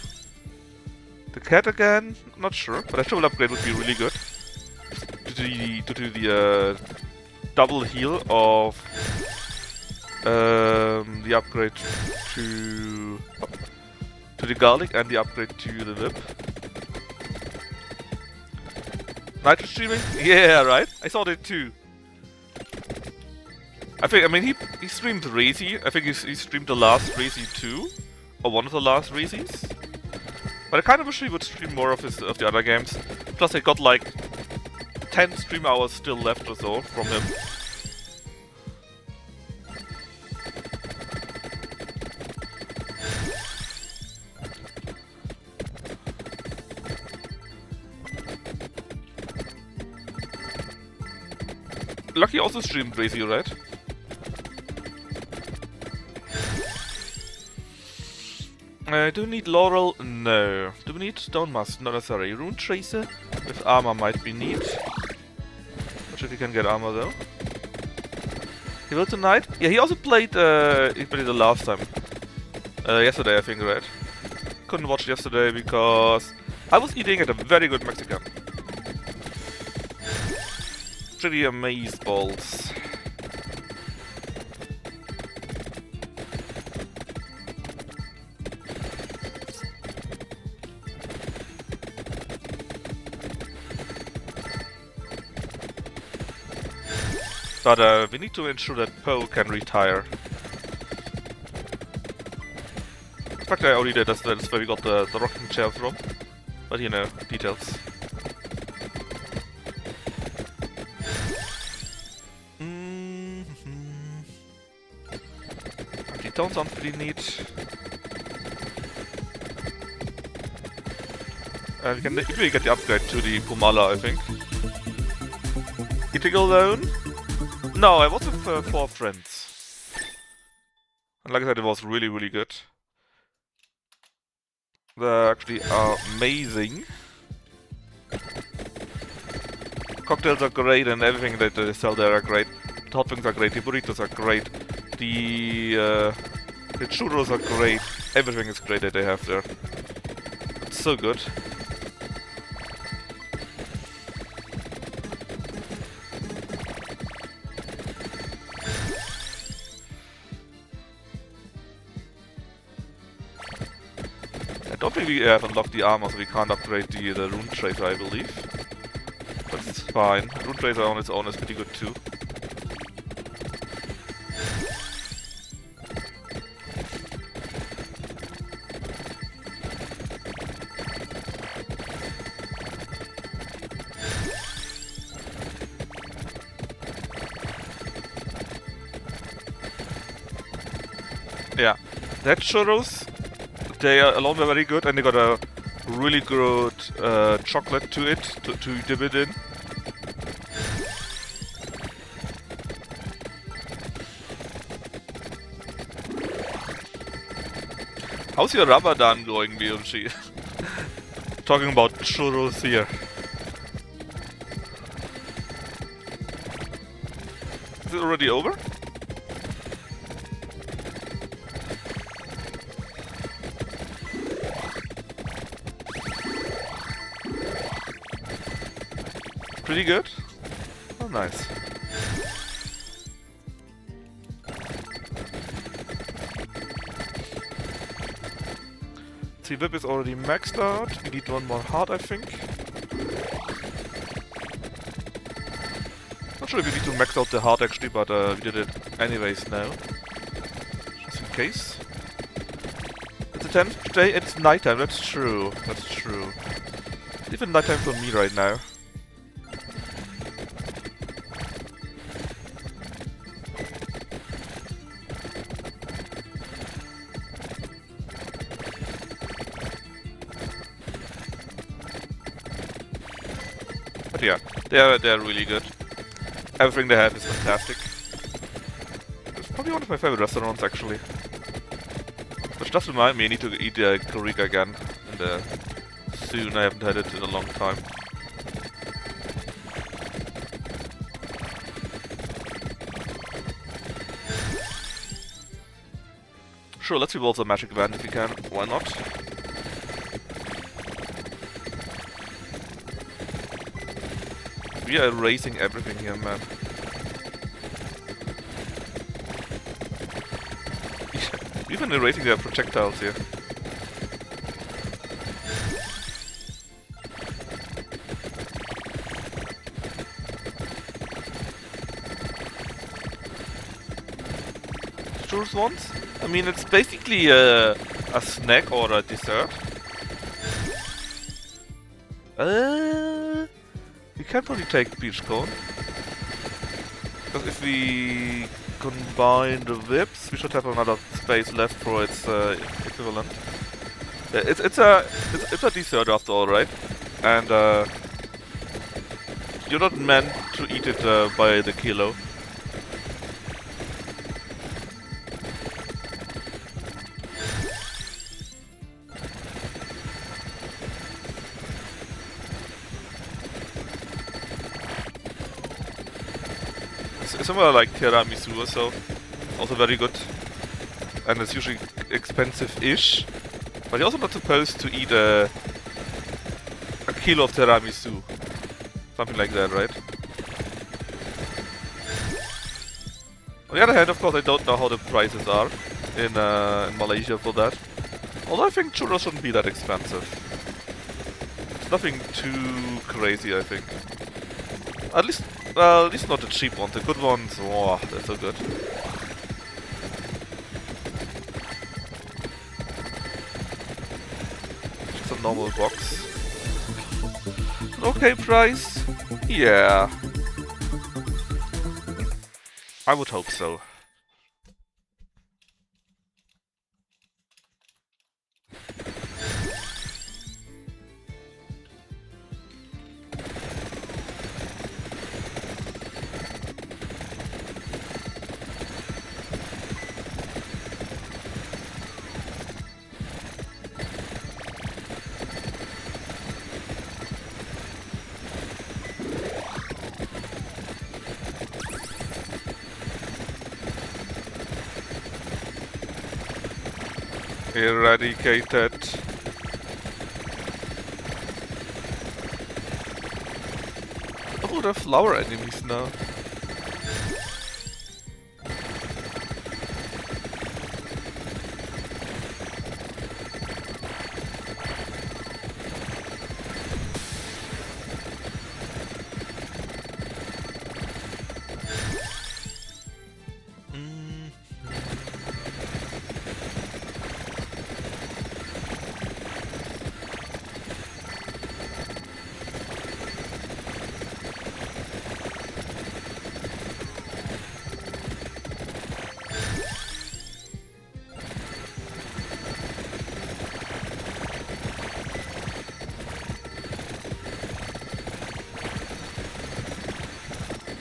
The cat again? Not sure, but a triple upgrade would be really good. To do the double heal of the upgrade to the garlic and the upgrade to the whip. Nitro streaming? Yeah, right. I saw that too. I mean, he streamed Razy. I think he streamed the last Razy 2, or one of the last Razys. But I kind of wish he would stream more of the other games. Plus, I got like 10 stream hours still left or so from him. Lucky also streamed Razy, right? Do we need Laurel? No. Do we need Stone Mask? Not necessarily. Rune Tracer with armor might be neat. Not sure if you can get armor though. He will tonight? Yeah, he also played the last time. Yesterday I think, right? Couldn't watch yesterday because I was eating at a very good Mexican. Pretty amazed balls. But we need to ensure that Poe can retire. In fact, I already did. That's where we got the rocking chair from. But you know, details. The tone sounds pretty neat. We can easily get the upgrade to the Pumala, I think. Eating alone? No, I was with 4 friends. And like I said, it was really, really good. They're actually amazing. Cocktails are great and everything that they sell there are great. Toppings are great, the burritos are great. The churros are great. Everything is great that they have there. It's so good. I don't think we have unlocked the armor, so we can't upgrade the Rune Tracer, I believe. But it's fine. Rune Tracer on its own is pretty good too. Yeah, that churros, they are alone very good, and they got a really good chocolate to it to dip it in. How's your Ramadan going, BMG? Talking about churros here. Is it already over? pretty good. Oh, nice. See, whip is already maxed out. We need one more heart, I think. Not sure if we need to max out the heart actually, but we did it anyways now. Just in case. It's the 10th day, it's nighttime, that's true. That's true. It's even nighttime for me right now. But yeah, they're really good. Everything they have is fantastic. It's probably one of my favorite restaurants actually. Which does remind me, I need to eat Kurika again. And soon, I haven't had it in a long time. Sure, let's evolve the magic band if we can. Why not? We are erasing everything here, man. Even erasing their projectiles here. Choose ones? I mean, it's basically a snack or a dessert. We can probably take Peach Cone. Because if we combine the whips, we should have another space left for its equivalent. It's a dessert after all, right? And you're not meant to eat it by the kilo. Similar like tiramisu or so, also very good, and it's usually expensive-ish, but you're also not supposed to eat a kilo of tiramisu, something like that, right? On the other hand, of course, I don't know how the prices are in Malaysia for that, although I think churros shouldn't be that expensive. It's nothing too crazy, I think. At least, well, at least not the cheap ones. The good ones, oh, they're so good. Just a normal box. Okay price? Yeah. I would hope so. Eradicated. Oh, the flower enemies now.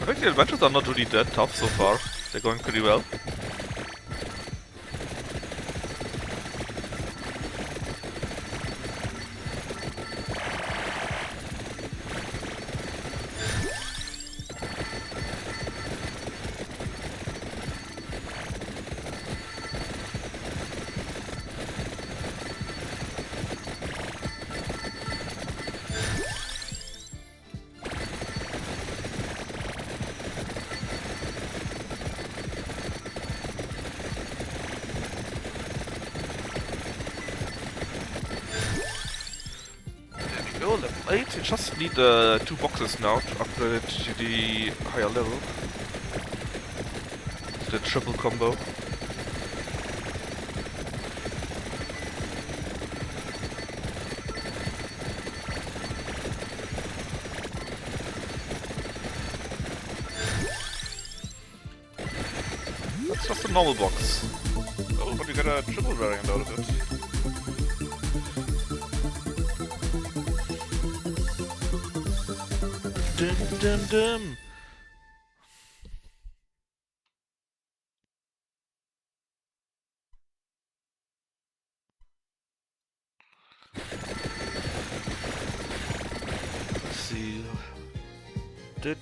I think the adventures are not really that tough so far. They're going pretty well. 8, you just need 2 boxes now to upgrade it to the higher level. The triple combo. That's just a normal box. Oh, but you get a triple variant out of it. Dum dum dum! Let's see. Okay.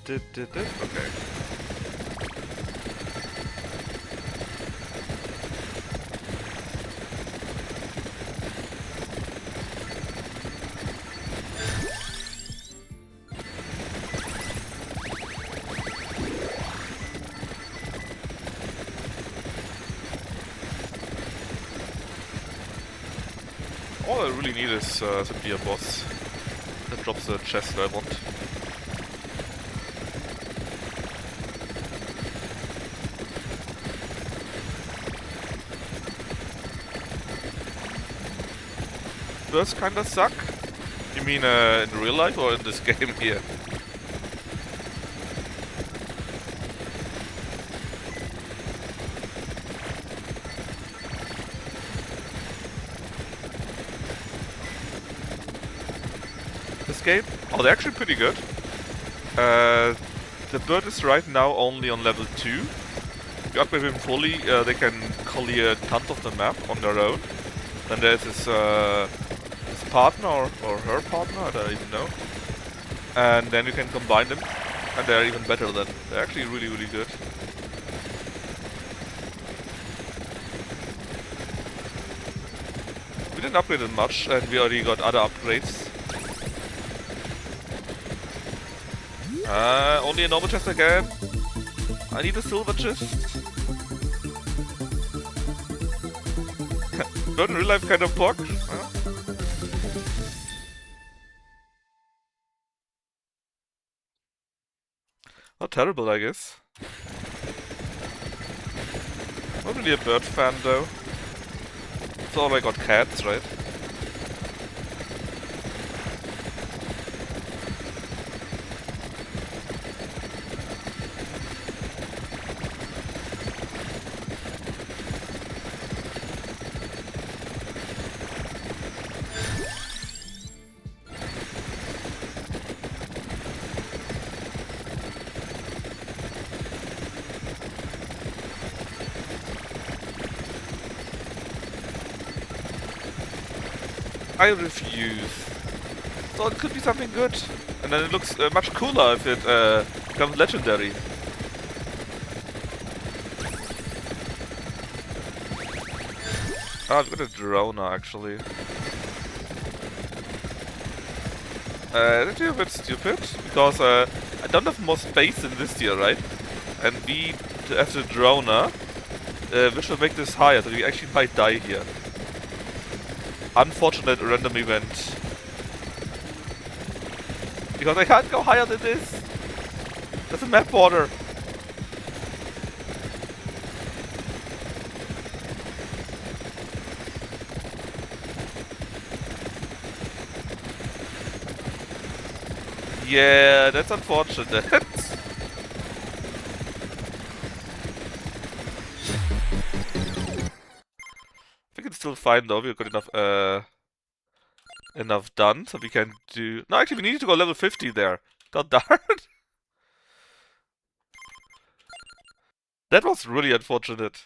All I really need is simply a boss that drops the chest I want. Does kinda suck? You mean in real life or in this game here? This game? Oh, they're actually pretty good. The bird is right now only on level 2. If you upgrade him fully, they can clear tons of the map on their own. Then there's his partner or her partner, I don't even know. And then you can combine them, and they're even better then. They're actually really, really good. We didn't upgrade it much, and we already got other upgrades. Only a normal chest again. I need a silver chest. Not in real life kind of bug. Huh? Not terrible, I guess. Not really a bird fan though. So all I got cats, right? I refuse. So it could be something good. And then it looks much cooler if it becomes legendary. I've got a droner actually. That's a bit stupid, because I don't have more space in this tier, right? And we have the droner, which will make this higher, so we actually might die here. Unfortunate random event. Because I can't go higher than this. There's a map border. Yeah, that's unfortunate. We can still find though, we've got enough done, so we can do... No, actually we need to go level 50 there. God darn. That was really unfortunate.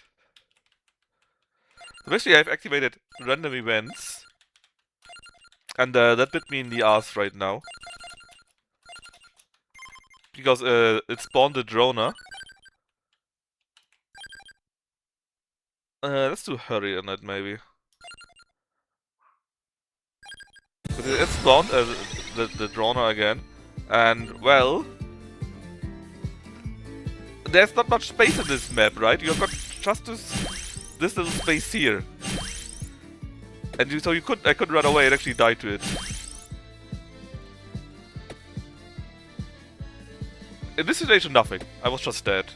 So basically I've activated random events. And that bit me in the ass right now. Because it spawned a droner. Let's do hurry on it maybe. But it spawned the droner again. And well... There's not much space in this map, right? You've got just this little space here. And so I could run away and actually die to it. In this situation, nothing. I was just dead.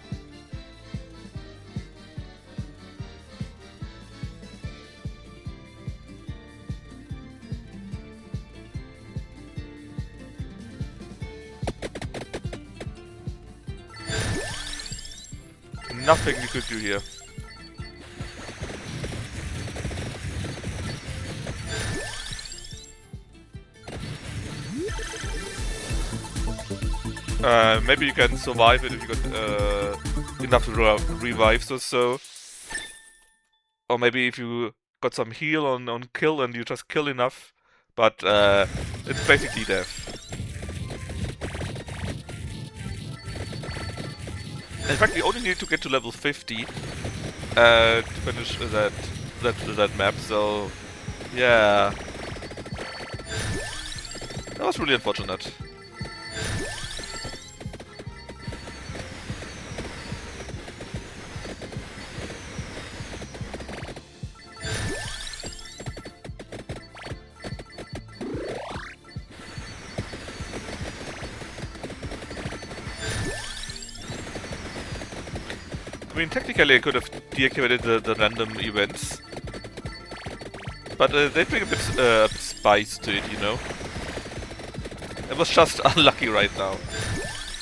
Nothing you could do here. Maybe you can survive it if you got enough revives or so. Or maybe if you got some heal on kill and you just kill enough. But it's basically death. In fact, we only need to get to level 50 to finish that map. So yeah, that was really unfortunate. I mean, technically I could have deactivated the random events, but they bring a bit spice to it, you know. It was just unlucky right now,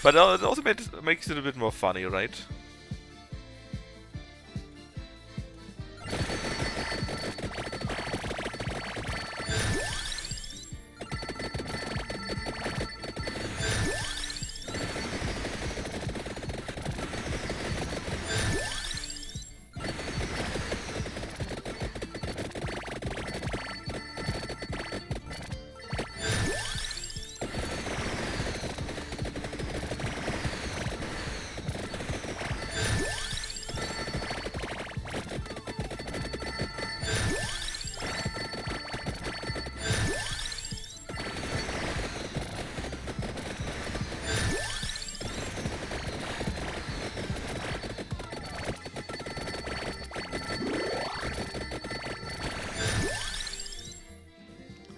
but it also makes it a bit more funny, right?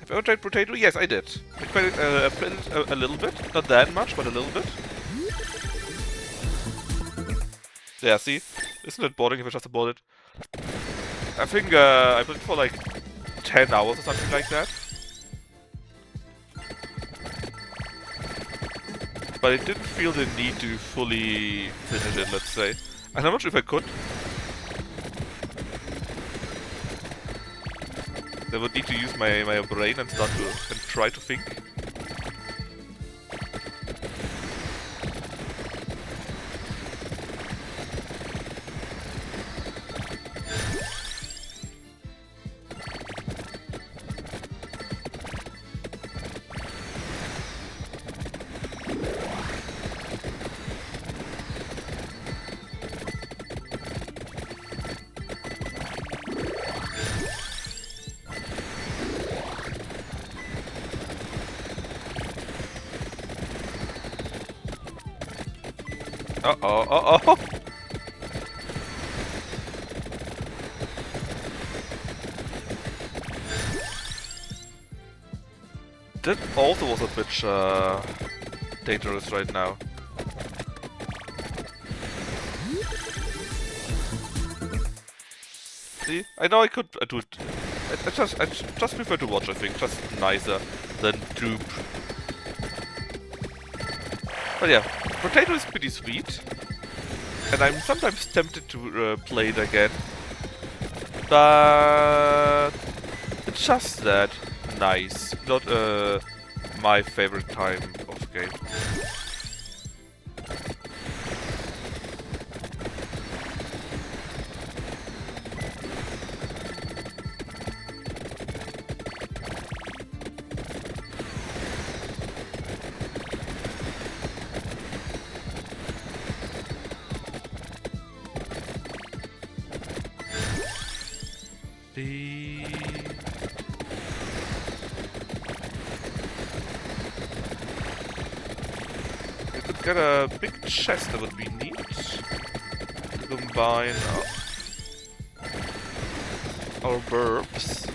Have I ever tried potato? Yes, I did. I played it a little bit. Not that much, but a little bit. Yeah, see? Isn't it boring if I just abort it? I think I played it for like 10 hours or something like that. But I didn't feel the need to fully finish it, let's say. And I'm not sure if I could. I would need to use my brain and try to think. Uh-oh. That also was a bit dangerous right now. See? I know I could do it. I just prefer to watch, I think. Just nicer than dupe. But yeah, potato is pretty sweet. And I'm sometimes tempted to play it again. But it's just that nice. Not my favorite time of game. We could get a big chest, that would be neat. To combine our burps.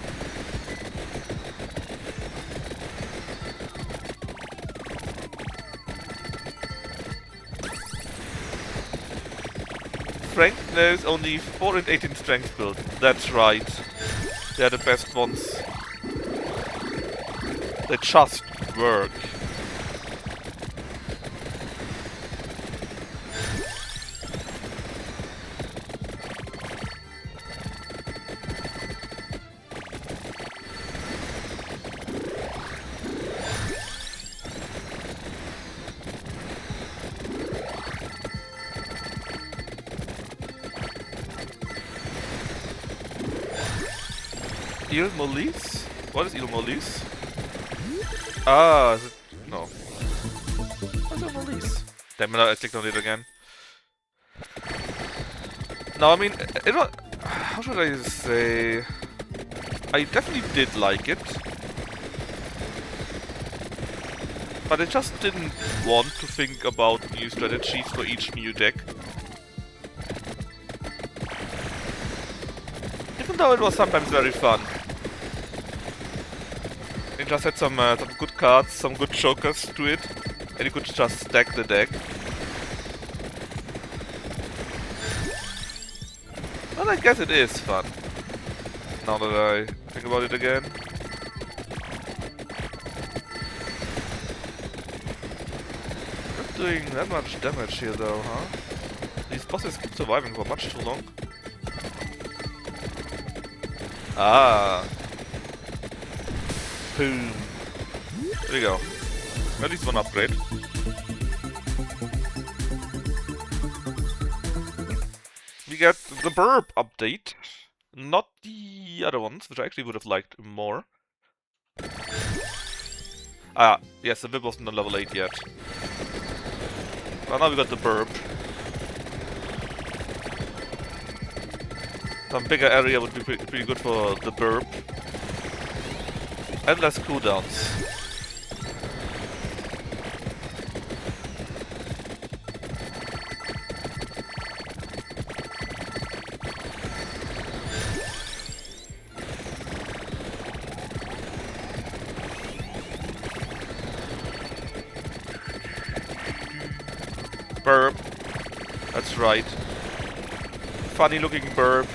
Frank knows only 4 and 18 strength build. That's right. They're the best ones. They just work. Ilmolis? What is Ilmolis? Ah, is it? No. What's Ilmolis? Damn it, I clicked on it again. No, I mean, it was, how should I say? I definitely did like it. But I just didn't want to think about new strategies for each new deck. Even though it was sometimes very fun. It just had some good cards, some good jokers to it, and you could just stack the deck. Well, I guess it is fun. Now that I think about it again. Not doing that much damage here though, huh? These bosses keep surviving for much too long. Ah. Boom. There you go. At least one upgrade. We get the burp update. Not the other ones, which I actually would have liked more. Ah, yes, the whip wasn't on level 8 yet. Well, now we got the burp. Some bigger area would be pretty good for the burp. And less cooldowns. Burp. That's right. Funny looking burp.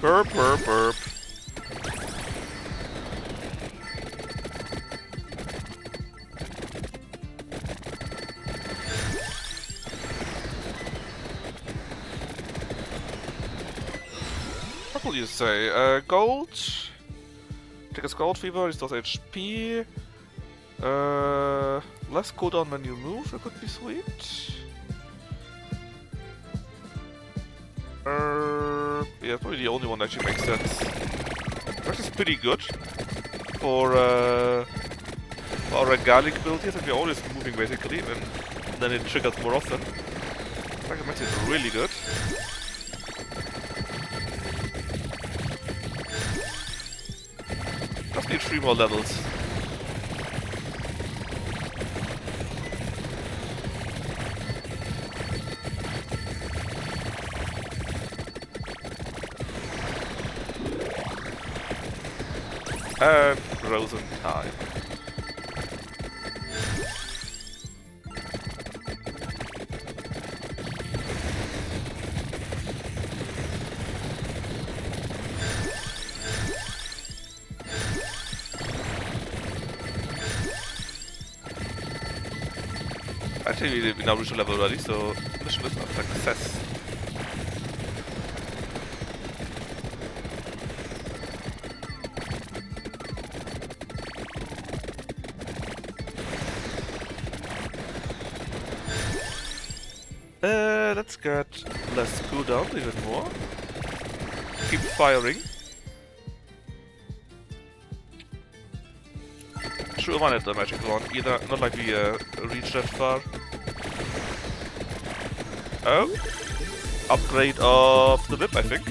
Burp, burp, burp. What will you say? Gold. Take a Gold Fever, restores HP. Less cooldown when you move, that could be sweet. Yeah, probably the only one that actually makes sense. That is pretty good for our Garlic build here, since we're always moving basically, and then it triggers more often. That makes it really good. Just need 3 more levels. And frozen time. Actually, we now reached a level already, so mission is a success. Let's get less cooldown, even more. Keep firing. Sure, one at the magic wand, either not like we reach that far. Oh, upgrade of the whip, I think.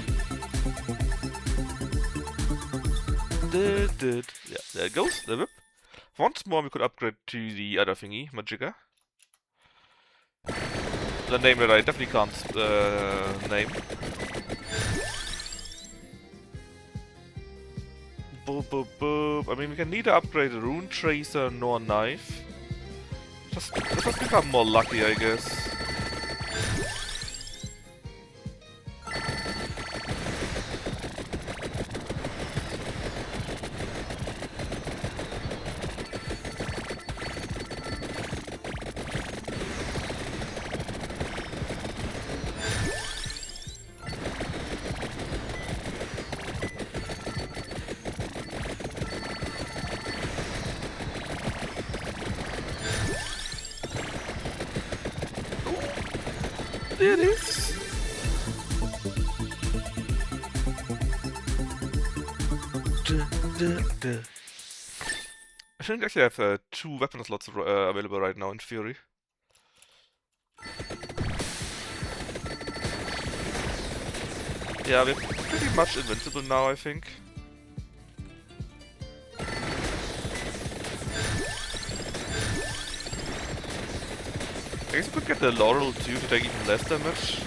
Yeah, there it goes, the whip. Once more, we could upgrade to the other thingy, Magicka. The name that I definitely can't name. boop, boop, boop. I mean, we can neither upgrade a Rune Tracer nor Knife. Let's just become more lucky, I guess. There it is. I think actually I have 2 weapon slots available right now in Fury. Yeah, we're pretty much invincible now, I think. I guess we could get the Laurel too to take even less damage.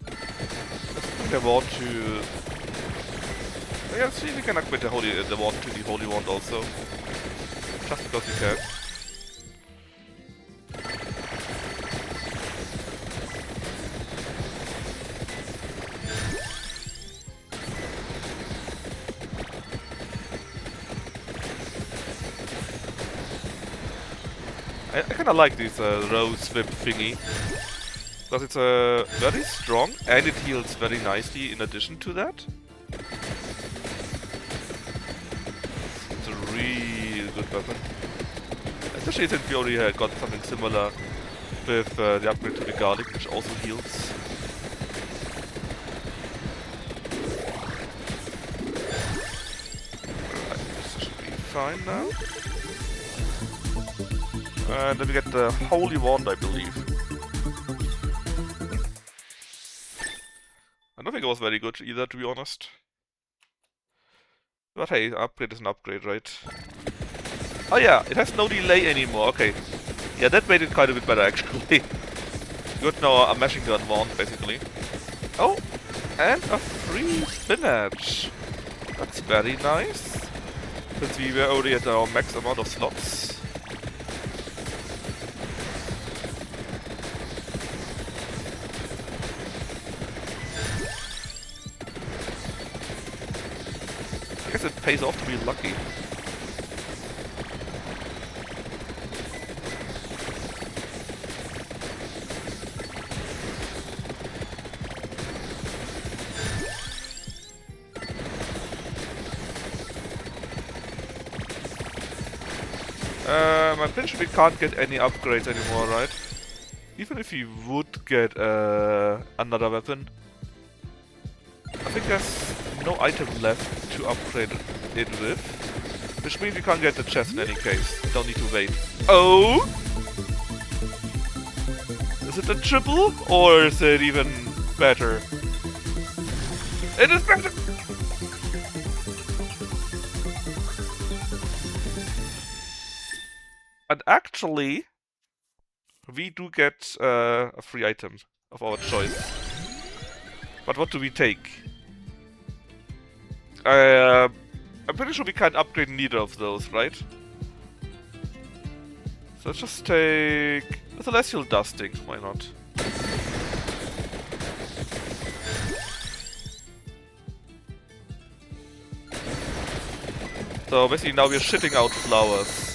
I think I want to... Yeah, see if we can upgrade the wand to the Holy Wand also. Just because we can. I kinda like this rose whip thingy. Because it's very strong and it heals very nicely in addition to that. It's a real good weapon. Especially since we already got something similar with the upgrade to the garlic, which also heals. This should be fine now. And then we get the Holy Wand, I believe. I don't think it was very good either, to be honest. But hey, upgrade is an upgrade, right? Oh yeah, it has no delay anymore, okay. Yeah, that made it quite a bit better, actually. Good, now I'm mashing gun wand, basically. Oh, and a free spinach. That's very nice. Since we were already at our max amount of slots. I guess it pays off to be lucky. I'm pretty sure we can't get any upgrades anymore, right? Even if we would get another weapon, I think there's no item left to upgrade it with. Which means we can't get the chest in any case. Don't need to wait. Oh! Is it a triple? Or is it even better? It is better! And actually, we do get a free item of our choice. But what do we take? I'm pretty sure we can't upgrade neither of those, right? So let's just take the Celestial Dusting, why not? So basically now we're shitting out flowers.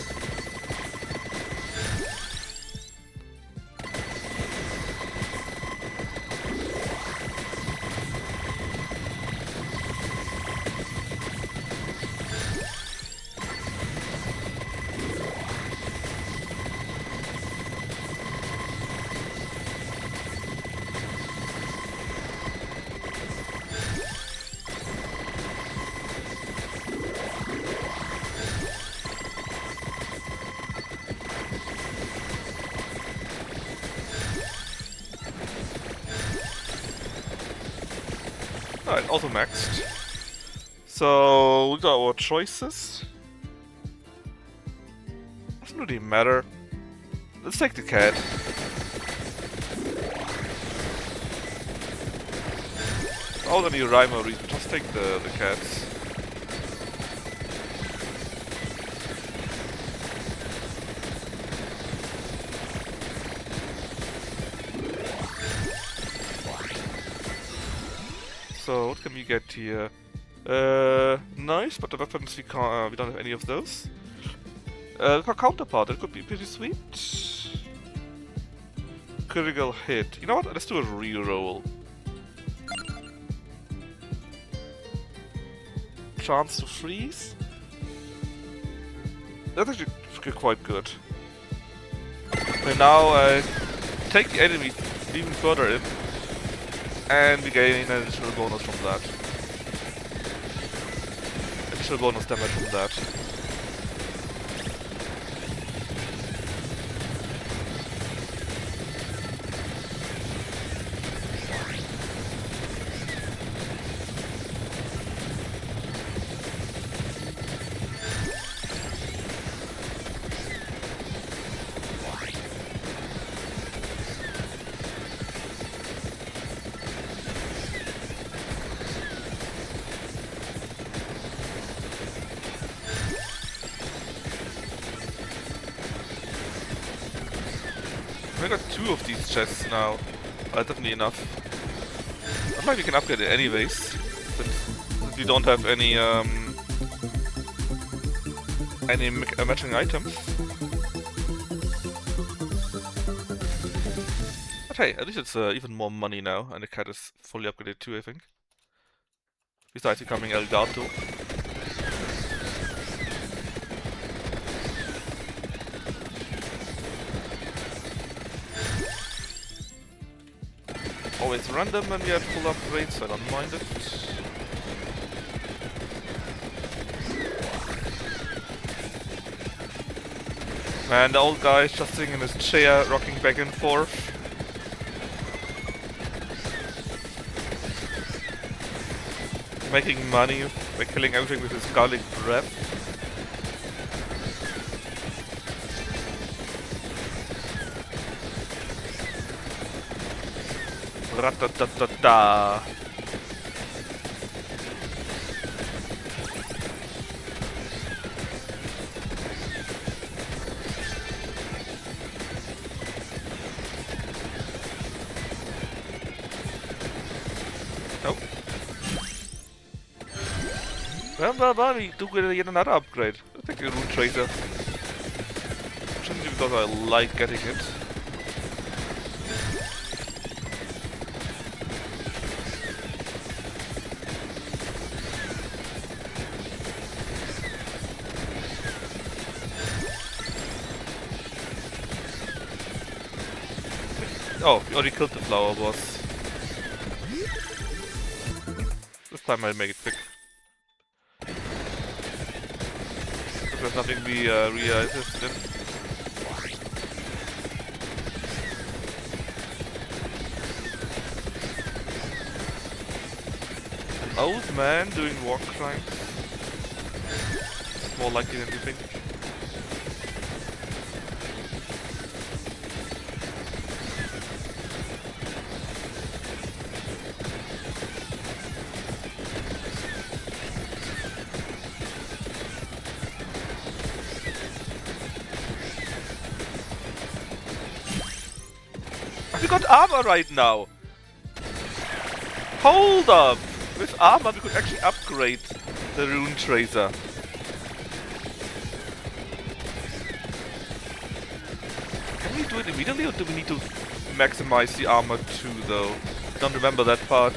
Alright, also maxed. So, we got our choices. Doesn't really matter. Let's take the cat. Without any rhyme or reason, just take the cats. So what can we get here? Nice, but the weapons we can't. We don't have any of those. Counterpart, that could be pretty sweet. Critical hit. You know what? Let's do a reroll. Chance to freeze. That's actually quite good. And now take the enemy even further in, and we gain an additional bonus from that. Additional bonus damage from that. I got 2 of these chests now. Definitely enough. I think we can upgrade it anyways, since we don't have any matching items. But hey, at least it's even more money now, and the cat is fully upgraded too, I think. Besides becoming El Gato. Always random when we have full upgrades, so I don't mind it. Man, the old guy is just sitting in his chair, rocking back and forth. Making money by killing everything with his garlic breath. Ratatatata. Nope. Well, we do get yet another upgrade. I think a Rune Tracer. Simply because I like getting it. Oh, we already killed the flower boss. This time I'll make it quick. If there's nothing we are interested in. An old man doing war crimes. It's more likely than you think. We got armor right now! Hold up! With armor we could actually upgrade the Rune Tracer. Can we do it immediately, or do we need to maximize the armor too though? I don't remember that part.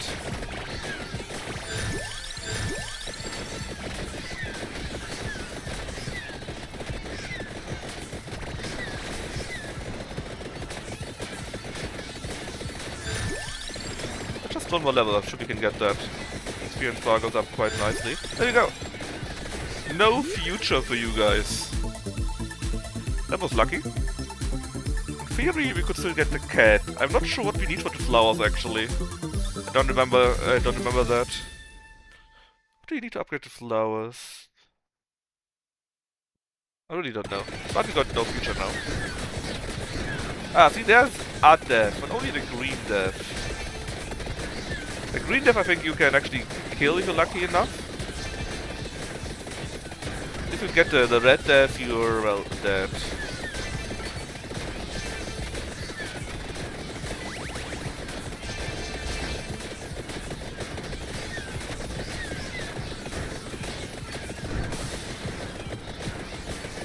Just one more level, I'm sure we can get that. Experience bar goes up quite nicely. There you go! No future for you guys. That was lucky. In theory, we could still get the cat. I'm not sure what we need for the flowers actually. I don't remember that. What do you need to upgrade the flowers? I really don't know. But we got no future now. Ah, see, there's a death, but only the green death. The green death I think you can actually kill if you're lucky enough. If you get the red death, you're, well, dead.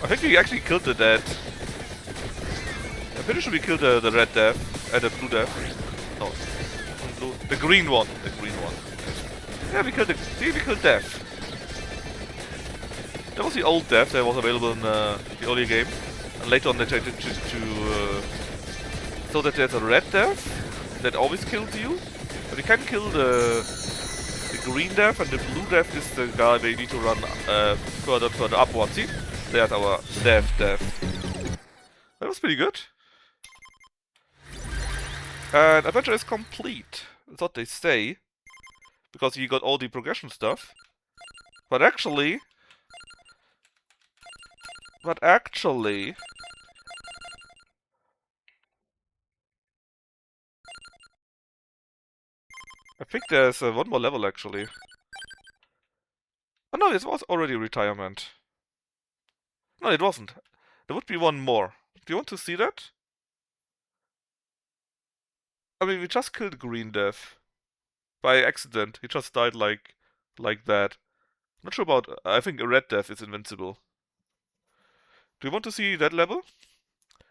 I think we actually killed the dead. I'm pretty sure we killed the red death and the blue death. No, blue, the green one. The green one. Yeah, we killed death. That was the old death that was available in the earlier game, and later on they changed it to so that there's a red death that always kills you, but you can kill the green death, and the blue death is the guy they need to run further upwards. See? There's our death. That was pretty good. And adventure is complete. That's what they say. Because you got all the progression stuff. But actually... I think there's one more level actually. Oh no, it was already retirement. No, it wasn't. There would be one more. Do you want to see that? I mean, we just killed Green Death. By accident. He just died like that. Not sure about... I think Red Death is invincible. Do you want to see that level?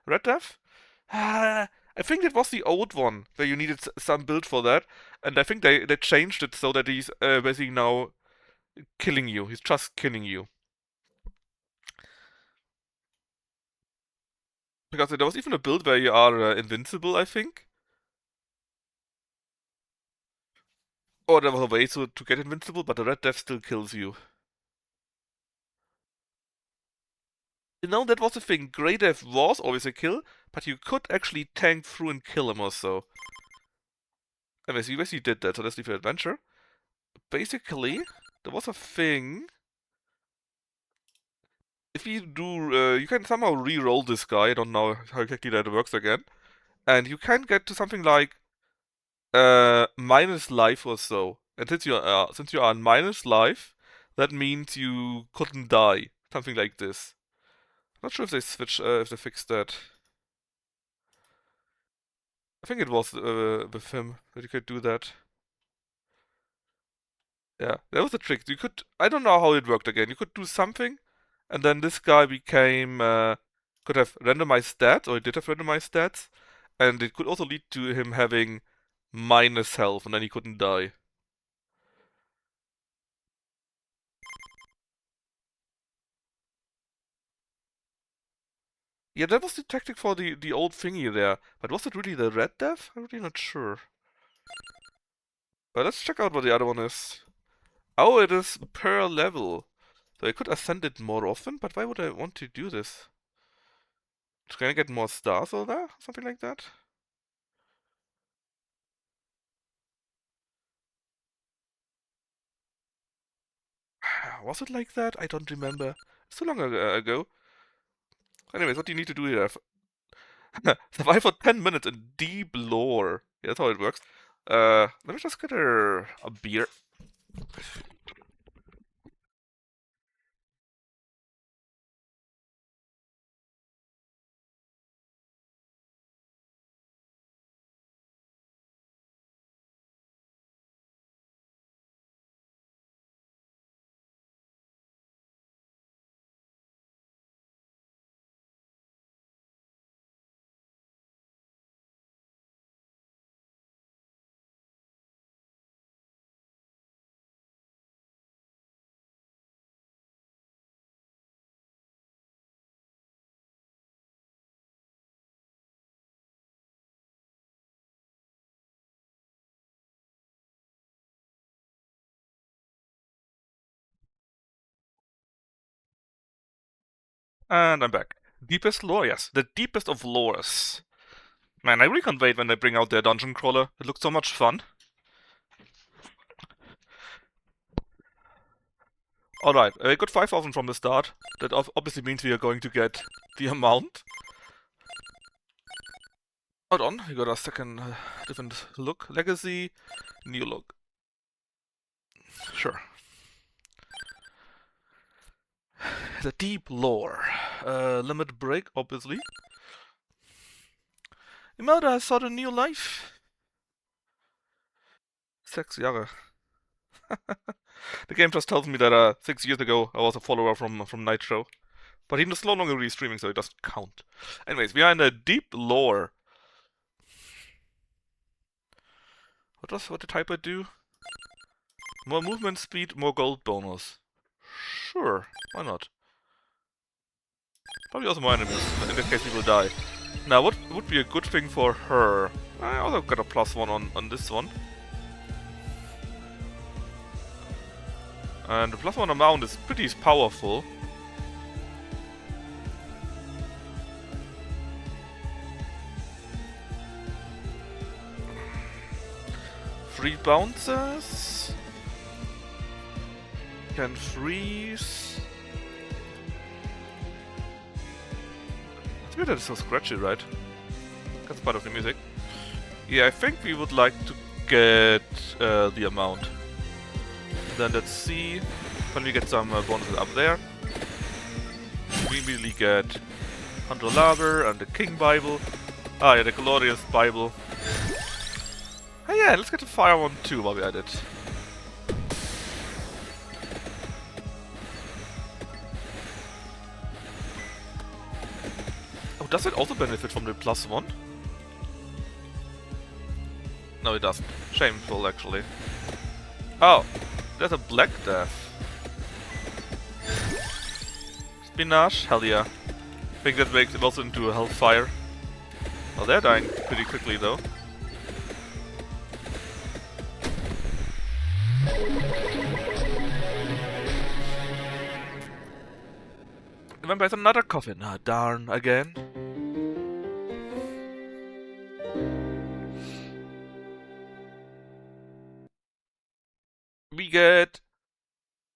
Red Death? I think that was the old one, where you needed some build for that. And I think they changed it so that he's basically now killing you. He's just killing you. Because there was even a build where you are invincible, I think. Or there was a way to get invincible, but the Red Death still kills you. You know, that was the thing. Grey Death was always a kill, but you could actually tank through and kill him or so. Anyways, you basically did that, so let's leave your adventure. Basically, there was a thing. If you do, you can somehow re-roll this guy. I don't know how exactly that works again. And you can get to something like minus life or so. And since you are on minus life, that means you couldn't die. Something like this. Not sure if they if they fixed that. I think it was with him that you could do that. Yeah, that was the trick. You could, I don't know how it worked again. You could do something, and then this guy became, could have randomized stats, or he did have randomized stats, and it could also lead to him having minus health, and then he couldn't die. Yeah, that was the tactic for the old thingy there. But was it really the Red Death? I'm really not sure. But let's check out what the other one is. Oh, it is per level. So I could ascend it more often, but why would I want to do this? Can I get more stars or there? Something like that? Was it like that? I don't remember. It's too long ago. Anyways, what do you need to do here? Survive for 10 minutes in deep lore. Yeah, that's how it works. Let me just get a beer. And I'm back. Deepest lore, yes. The deepest of lores. Man, I really can't wait when they bring out their dungeon crawler. It looks so much fun. Alright, I got 5,000 from the start. That obviously means we are going to get the amount. Hold on, we got a second different look. Legacy, new look. Sure. The deep lore. Limit break, obviously. Imelda has sought a new life. 6 Jahre. The game just tells me that 6 years ago I was a follower from Nitro. But he's no longer restreaming, so it doesn't count. Anyways, we are in a deep lore. What did Hyper do? More movement speed, more gold bonus. Sure, why not? Probably also more enemies. In that case, we will die. Now, what would be a good thing for her? I also got a +1 on this one. And the +1 amount is pretty powerful. Free bounces. Can freeze. It's weird that it's so scratchy, right? That's part of the music. Yeah, I think we would like to get the amount. Then let's see when we get some bonuses up there. We immediately get Hunter and the King Bible. Ah, yeah, the Glorious Bible. Oh yeah, let's get the Fire one too while we're at it. Oh, does it also benefit from the +1? No, it doesn't. Shameful, actually. Oh, there's a Black Death. Spinach? Hell yeah. I think that makes it also into a Hellfire. Well, they're dying pretty quickly though. The vampire's another coffin. Ah, darn, again. We get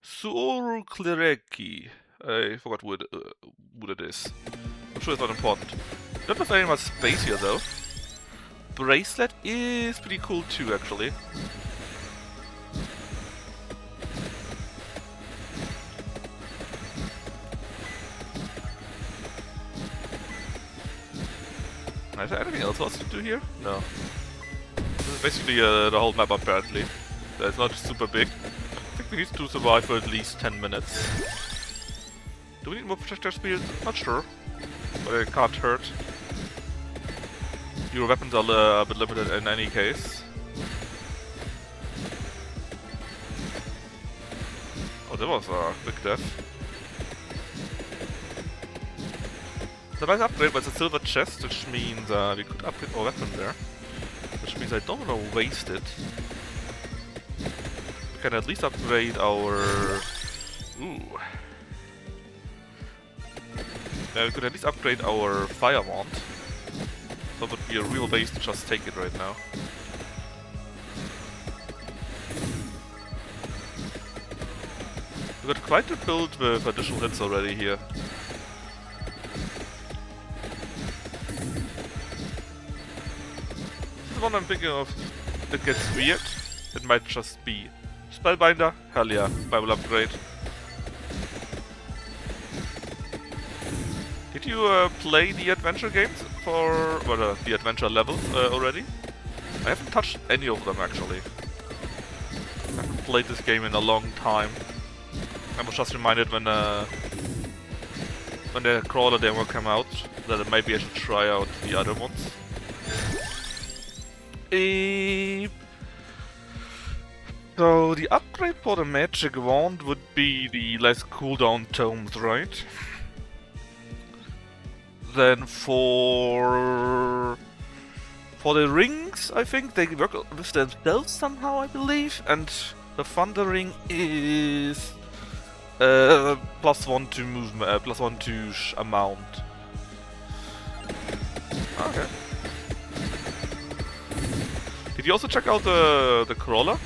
Suoru Clereki. I forgot what it is. I'm sure it's not important. Don't have very much space here though. Bracelet is pretty cool too, actually. Is there anything else to do here? No. This is basically the whole map apparently. It's not super big. I think we need to survive for at least 10 minutes. Do we need more projectile speed? Not sure. But it can't hurt. Your weapons are a bit limited in any case. Oh, that was a quick death. The nice upgrade was a silver chest, which means we could upgrade our weapon there. Which means I don't want to waste it. We can at least upgrade our... Ooh. Yeah, we could at least upgrade our fire wand. So it would be a real waste to just take it right now. We got quite a build with additional hits already here. The one I'm thinking of that gets weird, it might just be Spellbinder, hell yeah, Bible upgrade. Did you play the adventure games for, well, the adventure levels already? I haven't touched any of them actually. I haven't played this game in a long time. I was just reminded when the crawler demo came out that maybe I should try out the other ones. So the upgrade for the magic wand would be the less cooldown tomes, right? Then for the rings, I think they work with themselves somehow, I believe, and the thunder ring is +1 to movement, +1 to amount. Okay. Did you also check out the crawler?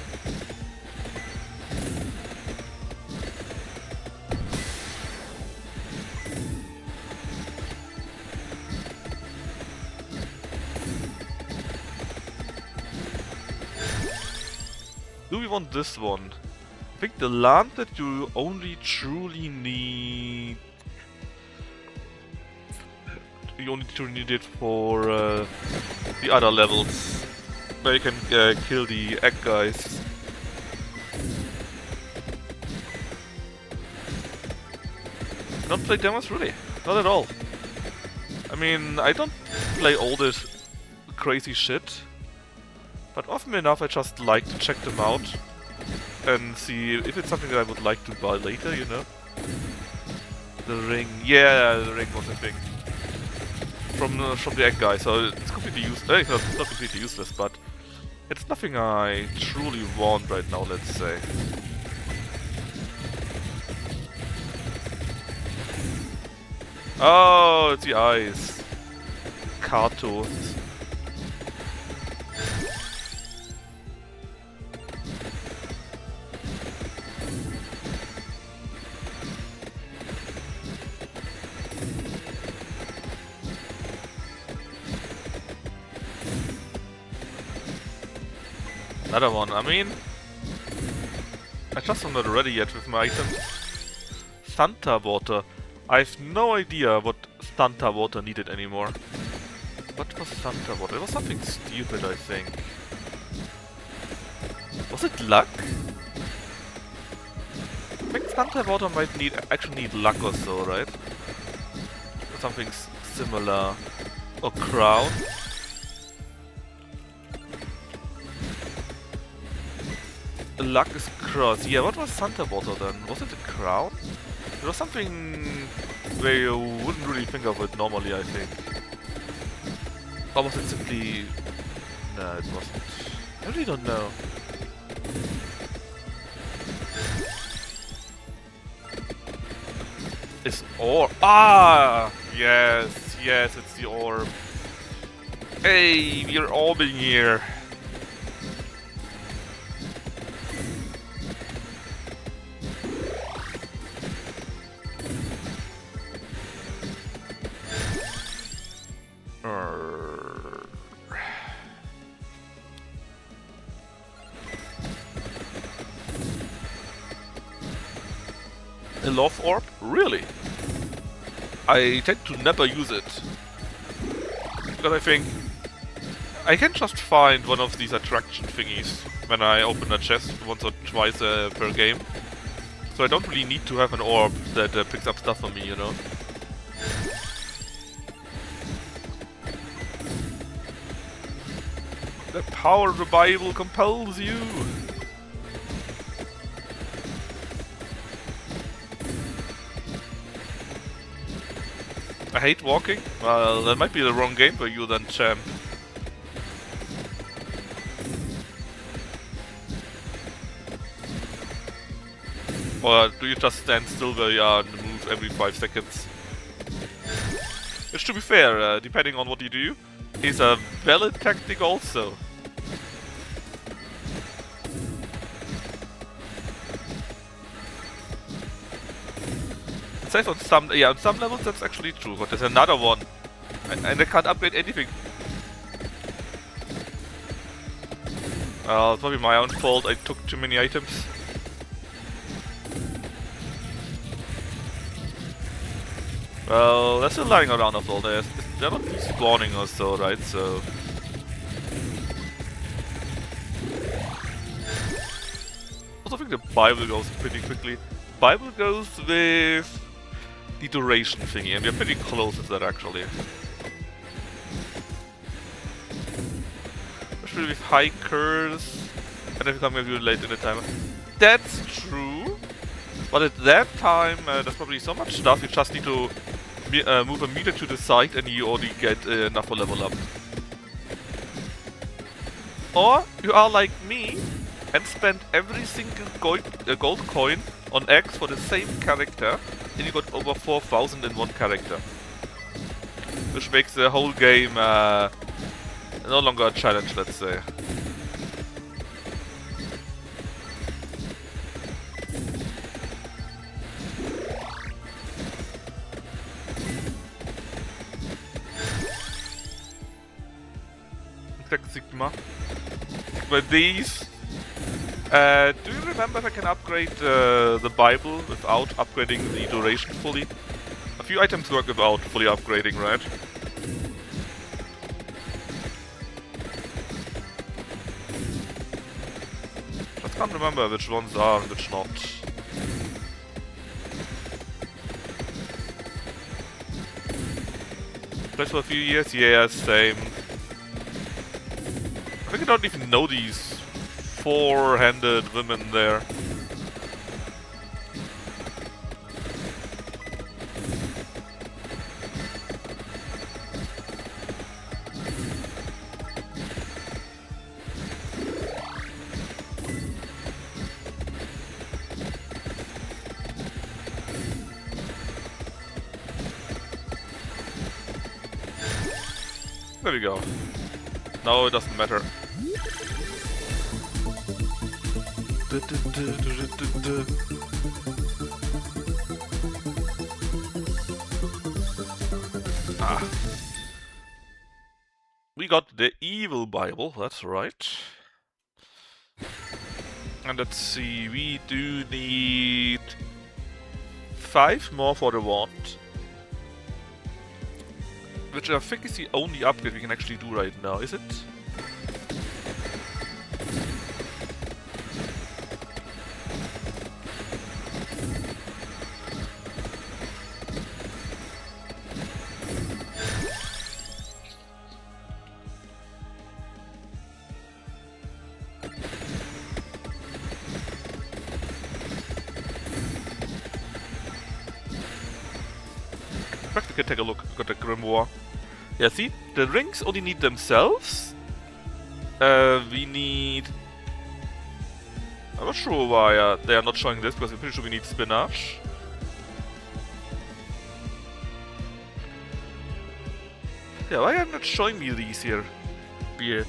want this one. I think the land that you only truly need... You only truly need it for the other levels. Where you can kill the egg guys. Don't play demos really, not at all. I mean, I don't play all this crazy shit, but often enough I just like to check them out and see if it's something that I would like to buy later, you know? The ring, yeah, the ring was a thing. From the egg guy, so it's completely useless. It's not completely useless, but it's nothing I truly want right now, let's say. Oh, it's the eyes. Cartoons. Another one, I mean... I just am not ready yet with my items. Santa water. I have no idea what Santa water needed anymore. What was Santa water? It was something stupid, I think. Was it luck? I think Santa water might actually need luck or so, right? Or something similar. Or crown? Luck is cross. Yeah, what was Santa water then? Was it a crown? It was something where you wouldn't really think of it normally, I think. Or was it simply... No, it wasn't. I really don't know. It's orb. Ah! Yes, yes, it's the orb. Hey, we're orbing here. A love orb? Really? I tend to never use it. Because I think I can just find one of these attraction thingies when I open a chest once or twice per game. So I don't really need to have an orb that picks up stuff for me, you know? The power of the Bible compels you! I hate walking. Well, that might be the wrong game for you then, champ. Or do you just stand still where you are and move every 5 seconds? Which, to be fair, depending on what you do, is a valid tactic also. It says on some levels that's actually true, but there's another one, and I can't upgrade anything. Well, it's probably my own fault. I took too many items. Well, they're still lying around after all. They're not spawning or so, right? So. Also, I think the Bible goes pretty quickly. Bible goes with the duration thingy, and we're pretty close to that actually. Especially with high curse, and if you come with you late in the timer. That's true, but at that time there's probably so much stuff you just need to move a meter to the side and you already get enough for level up. Or you are like me and spend every single gold coin on X for the same character, and you got over 4,000 in one character. Which makes the whole game no longer a challenge, let's say. Exact Sigma. But these Do you remember if I can upgrade the Bible without upgrading the duration fully? A few items work without fully upgrading, right? Just can't remember which ones are and which not. Played for a few years? Yeah, same. I think I don't even know these four-handed women there. There we go. No, it doesn't matter. Ah. We got the evil Bible, that's right. And let's see, we do need 5 more for the wand. Which I think is the only upgrade we can actually do right now, is it? Perhaps we can take a look at the Grimoire. Yeah, see? The rings only need themselves. We need... I'm not sure why they are not showing this, because I'm pretty sure we need spinach. Yeah, why are they not showing me these here? Weird.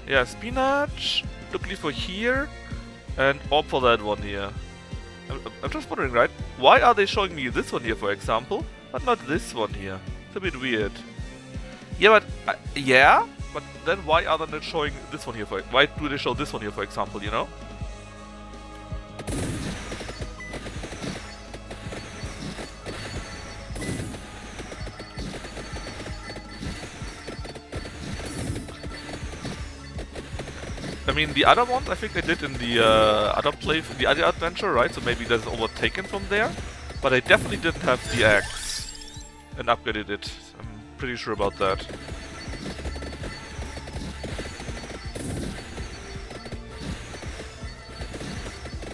Yeah, spinach, looking for here, and orb for that one here. I'm just wondering, right? Why are they showing me this one here, for example, but not this one here? It's a bit weird. Yeah, but but then why are they not showing this one here? Why do they show this one here, for example? You know? I mean, the other ones I think I did in the the other adventure, right? So maybe that's overtaken from there. But I definitely didn't have the axe and upgraded it. I'm pretty sure about that.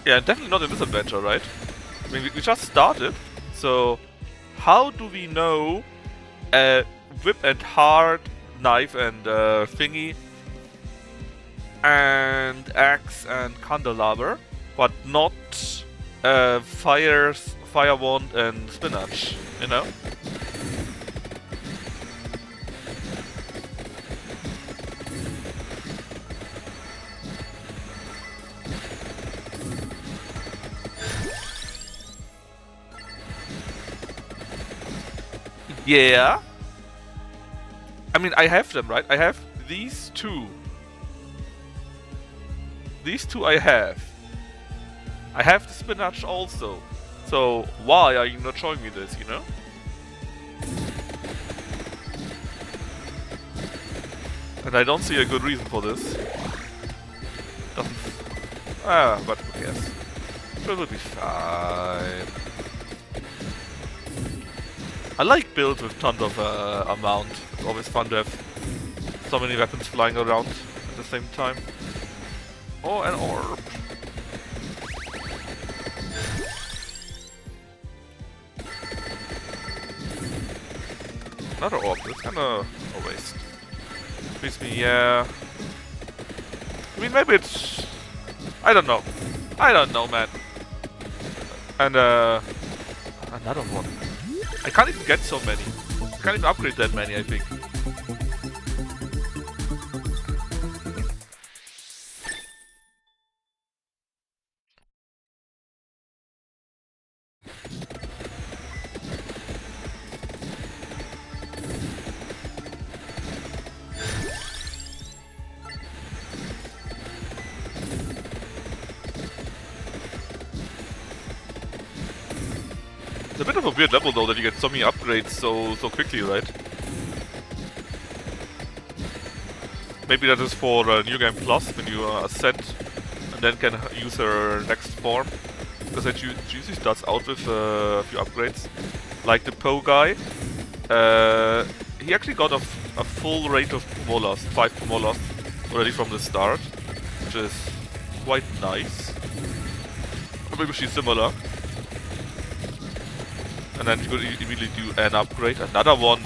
Yeah, definitely not in this adventure, right? I mean, we just started, so how do we know whip and hard, knife and thingy, and axe and candelabra, but not fire wand and spinach, you know? Yeah. I mean, I have them, right? I have these two. These two I have. I have the spinach also. So why are you not showing me this, you know? And I don't see a good reason for this. Doesn't... but who cares? Sure, it'll be fine. I like builds with tons of amount. It's always fun to have so many weapons flying around at the same time. Oh, an orb. Another orb, that's kinda a waste. Please me, yeah. I mean, maybe it's... I don't know. I don't know, man. And, another one. I can't even get so many. I can't even upgrade that many, I think. a bit of a weird level though that you get so many upgrades so quickly, right? Maybe that is for New Game Plus when you ascend and then can use her next form. Because it usually starts out with a few upgrades. Like the Poe guy. He actually got a full rate of Promolast, 5 Promolast already from the start. Which is quite nice. Or maybe she's similar. And then you could immediately do an upgrade, another one.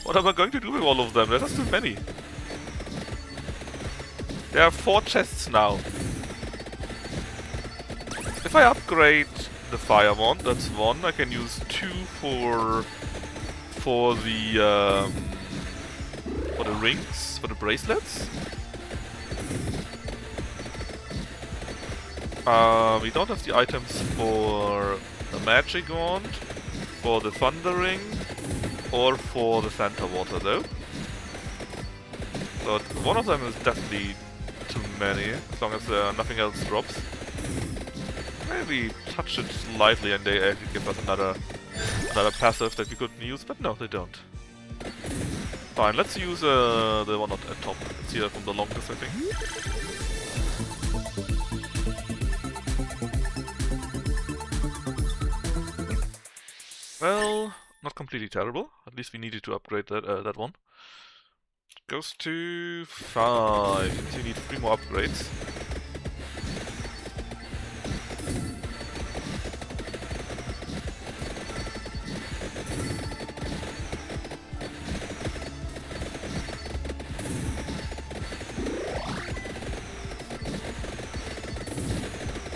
What am I going to do with all of them? There's too many. There are 4 chests now. If I upgrade the fire wand, that's 1. I can use 2 for the rings, for the bracelets. We don't have the items for the magic wand, for the thunder ring, or for the Santa water though. But one of them is definitely too many, as long as nothing else drops. Maybe touch it lightly and they actually give us another passive that we couldn't use, but no, they don't. Fine, let's use the one at top. It's here from the longest, I think. Well, not completely terrible. At least we needed to upgrade that one. Goes to 5. So you need 3 more upgrades.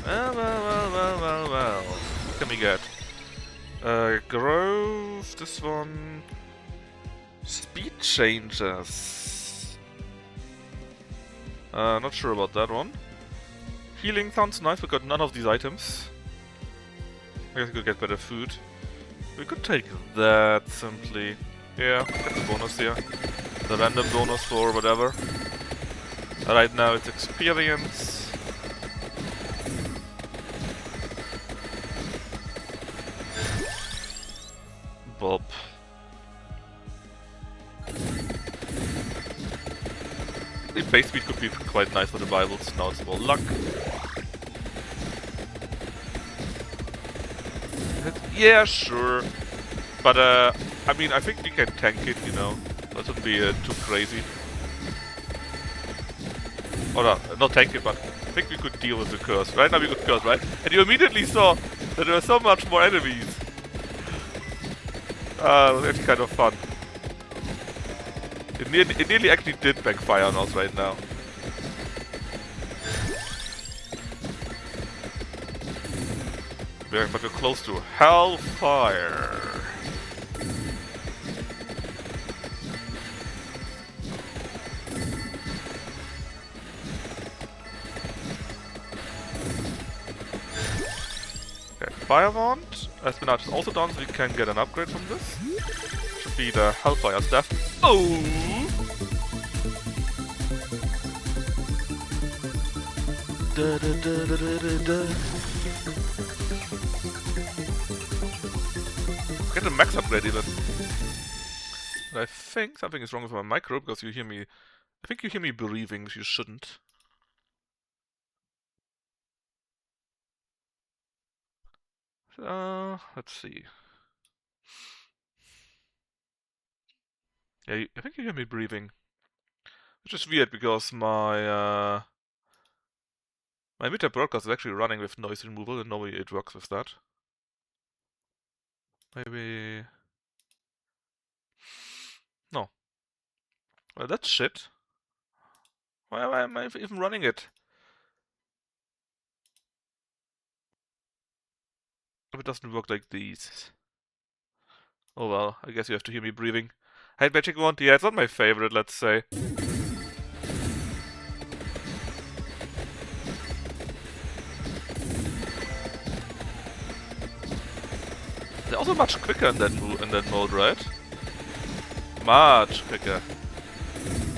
Well. What can we get? Grove, this one. Speed changes. Not sure about that one. Healing sounds nice, we got none of these items. I guess we could get better food. We could take that simply. Yeah, get the bonus here. The random bonus for whatever. Right now it's experience. Bob. The base speed could be quite nice for the Bibles, now it's more luck. Yeah, sure. But I mean, I think we can tank it, you know. That wouldn't be too crazy. Or not tank it, but I think we could deal with the curse. Right now we could curse, right? And you immediately saw that there were so much more enemies. It was actually kind of fun. It nearly actually did backfire on us right now. But we're close to Hellfire. Okay, Fire Wand. Espionage is also done, so we can get an upgrade from this. Should be the Hellfire Staff. Oh! Get a max upgrade even. And I think something is wrong with my micro because you hear me. I think you hear me breathing, you shouldn't. Let's see. Yeah, I think you hear me breathing. Which is weird because my my meter broadcast is actually running with noise removal and normally it works with that. Maybe... No. Well, that's shit. Why am I even running it? If it doesn't work like these. Oh well, I guess you have to hear me breathing. Hide Magic Wand? Yeah, it's not my favorite, let's say. They're also much quicker in that mode, right? Much quicker.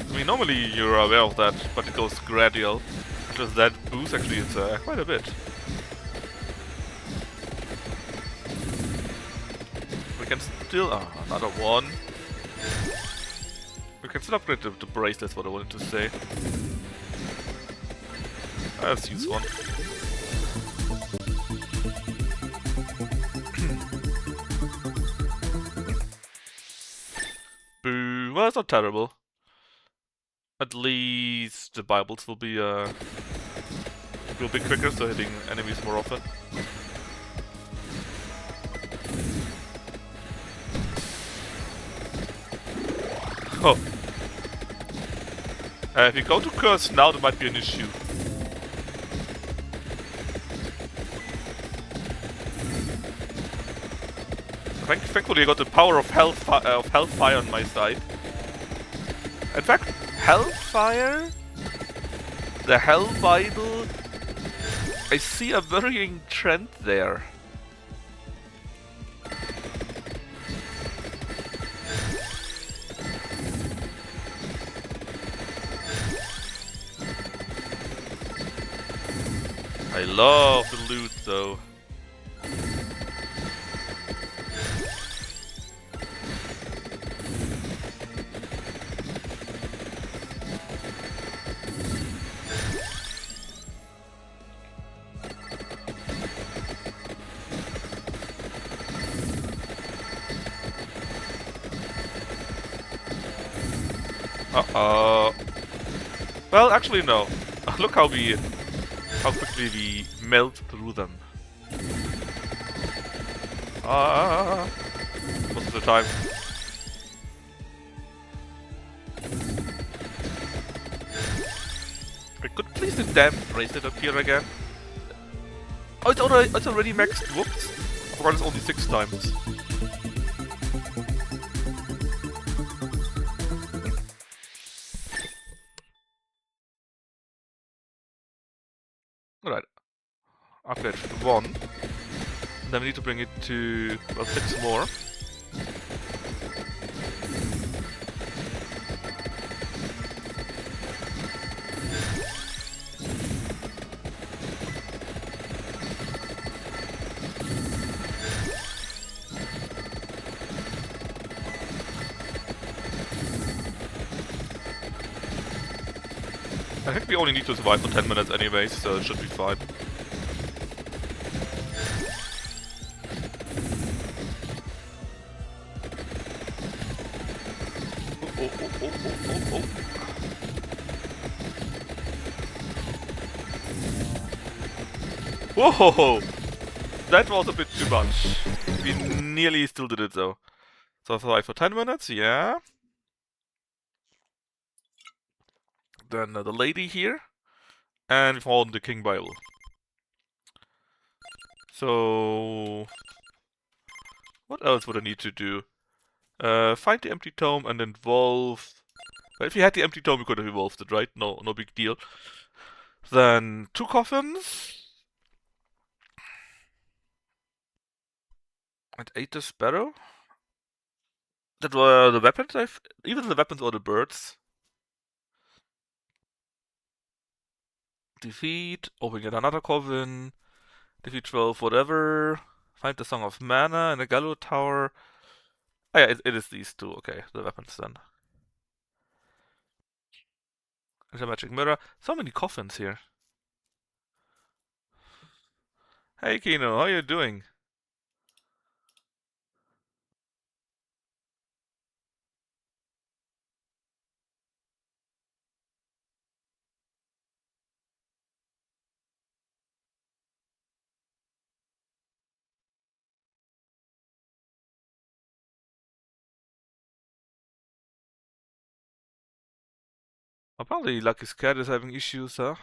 I mean, normally you're aware of that, but it goes gradual. Just that boost actually is quite a bit. can still... another one. We can still upgrade the bracelets, what I wanted to say. Let's use one. Boo. Well, it's not terrible. At least the Bibles will be quicker, so hitting enemies more often. Oh. If you go to curse now, there might be an issue. Thankfully, I got the power of Hellfire on my side. In fact, Hellfire, the Hell Bible, I see a varying trend there. I love the loot though. Uh-oh. Well, actually no. Look how quickly we melt through them. Most of the time. Could please the damn bracelet appear again? Oh, it's already maxed. Whoops. I forgot it's only 6 times. Alright. Upgrade 1. And then we need to bring it to, well, 6 more. I think we only need to survive for 10 minutes anyways, so it should be fine. Whoa! That was a bit too much. We nearly still did it though. So survive for 10 minutes, yeah. Then the lady here. And we found the King Bible. So... what else would I need to do? Find the empty tome and involve... well, if you had the empty tome, you could have evolved it, right? No big deal. Then 2 coffins. And 8 the sparrow. That were the weapons, either the weapons or the birds. Defeat, open yet another coven, defeat 12, whatever. Find the Song of Mana in the Gallo Tower. Oh yeah, it is these 2, okay, the weapons then. And the magic mirror. So many coffins here. Hey Kino, how you doing? Apparently Lucky's cat is having issues, huh?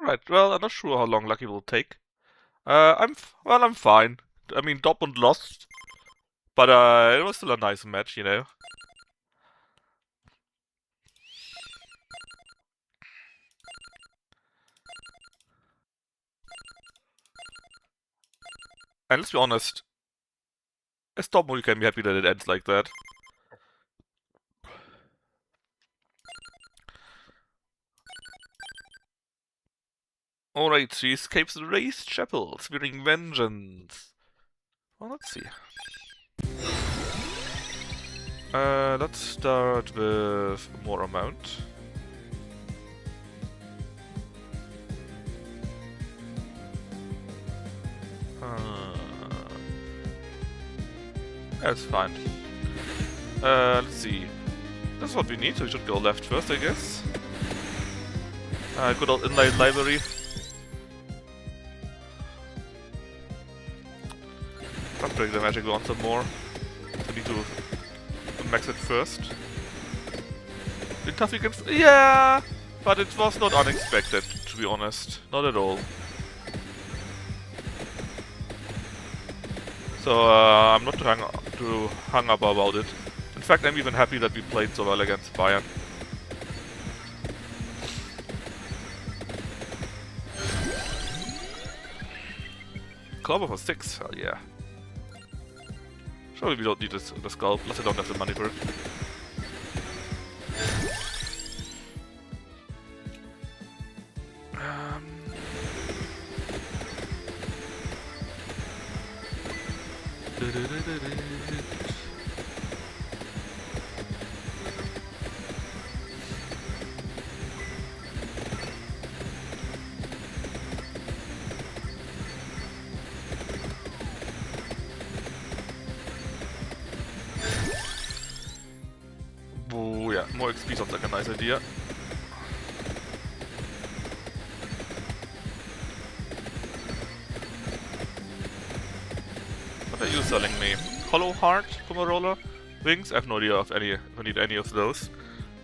Alright, well, I'm not sure how long Lucky will take. I'm fine. I mean, Dortmund lost, but it was still a nice match, you know. And let's be honest, as Dortmund, you can be happy that it ends like that. Alright, she escapes the raised chapel, swearing vengeance. Well, let's see. Let's start with more amount. That's fine. Let's see. That's what we need, so we should go left first, I guess. Good old inline library. Upgrade the magic wand some more. We need to max it first. The tough we can... Yeah! But it was not unexpected, to be honest. Not at all. So, I'm not too hung up about it. In fact, I'm even happy that we played so well against Bayern. Clover for 6, hell yeah. Surely we don't need this, the skull, plus I don't have the money for it. Oh yeah, more XP sounds like a nice idea. What are you selling me? Hollow Heart, Puma Roller, Wings? I have no idea if I need any of those.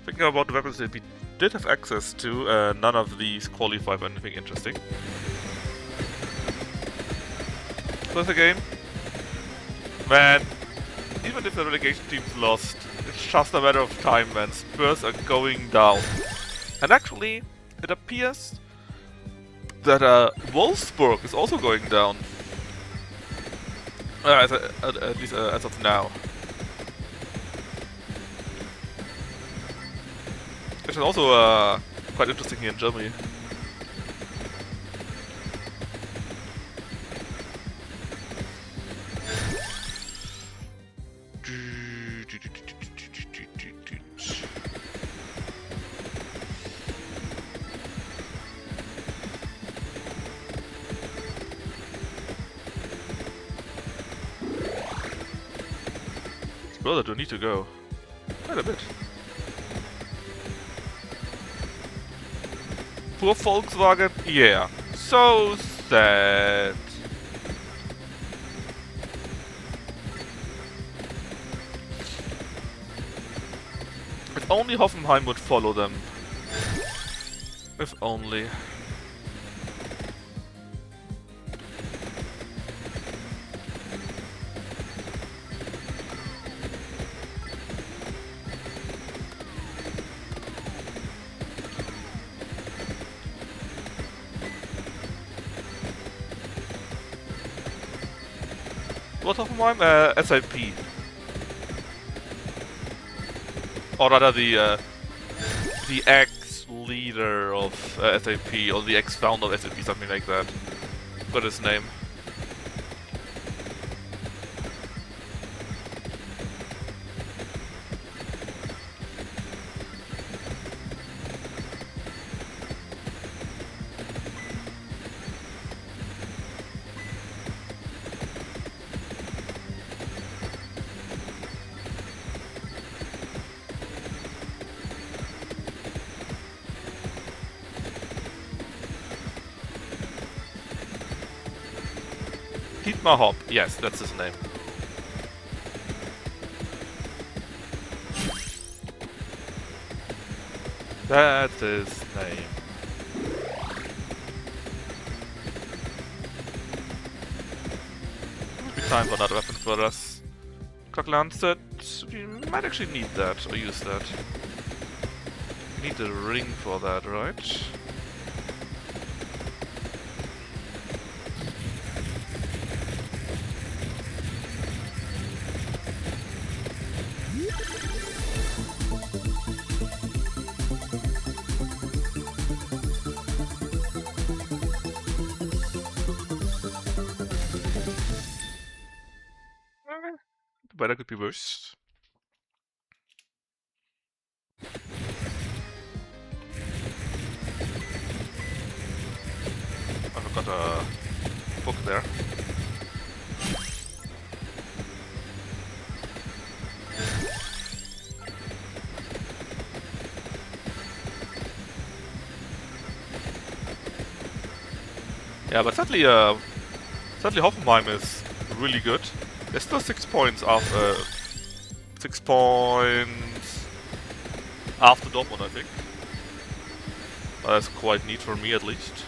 Thinking about the weapons that we did have access to, none of these qualify for anything interesting. So the game, man, even if the relegation team's lost, it's just a matter of time when Spurs are going down. And actually, it appears that Wolfsburg is also going down. At least as of now. Which is also quite interesting here in Germany. Well, I do need to go. Quite a bit. Poor Volkswagen? Yeah. So sad. If only Hoffenheim would follow them. If only. What Hoffenheim? SIP. Or rather the ex-leader of SAP, or the ex-founder of SAP, something like that. Got his name. Dietmar Hopp, yes, that's his name. That's his name. time for another weapon for us. Clock Lancet, we might actually need that, or use that. We need the ring for that, right? The weather could be worse. I forgot a book there. Yeah, but sadly Hoffenheim is really good. There's still 6 points after 6 points after Dortmund, I think. That's quite neat for me, at least.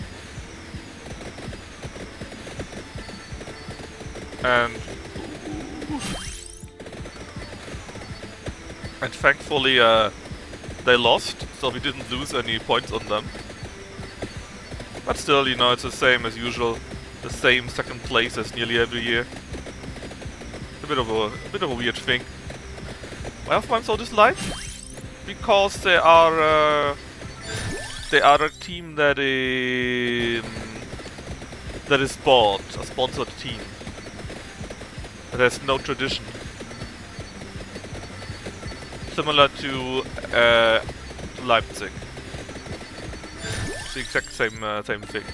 And thankfully they lost, so we didn't lose any points on them. But still, you know, it's the same as usual, the same second place as nearly every year. It's a bit of a weird thing. Why have I so disliked? Because they are a team that is bought, a sponsored team. That has no tradition. Similar to Leipzig. It's the exact same thing.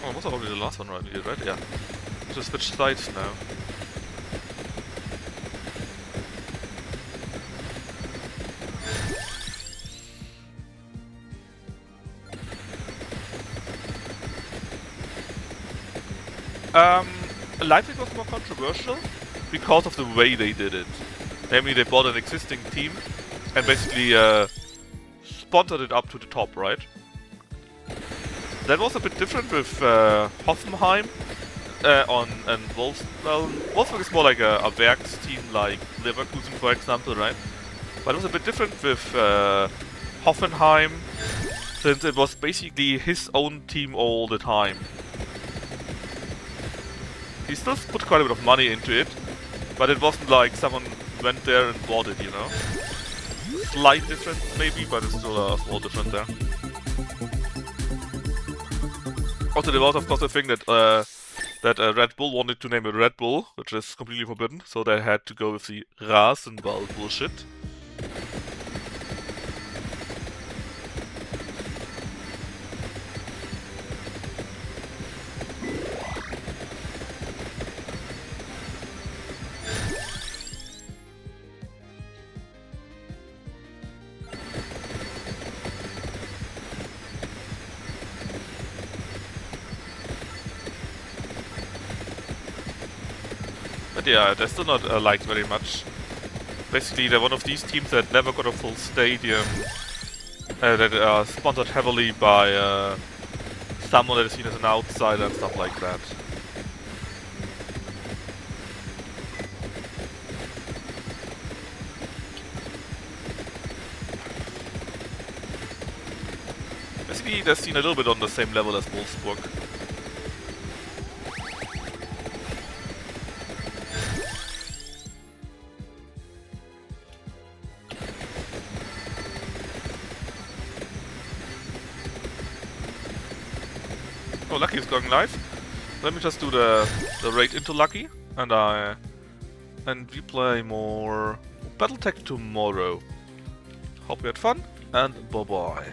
Oh, was already the last one, right? We did, right? Yeah. Just switch sides now. Leipzig was more controversial because of the way they did it. Namely, they bought an existing team and basically sponsored it up to the top, right? That was a bit different with Hoffenheim and Wolfsburg. Well, Wolfsburg is more like a Werks team, like Leverkusen, for example, right? But it was a bit different with Hoffenheim, since it was basically his own team all the time. He still put quite a bit of money into it, but it wasn't like someone went there and bought it, you know? Slight difference maybe, but it's still a small difference there. Also, there was of course a thing that Red Bull wanted to name it Red Bull, which is completely forbidden, so they had to go with the Rasenball bullshit. But yeah, they're still not liked very much. Basically, they're one of these teams that never got a full stadium, that are sponsored heavily by someone that is seen as an outsider and stuff like that. Basically, they're seen a little bit on the same level as Wolfsburg. Oh, Lucky is going live. Let me just do the raid into Lucky, and we play more BattleTech tomorrow. Hope you had fun, and bye bye.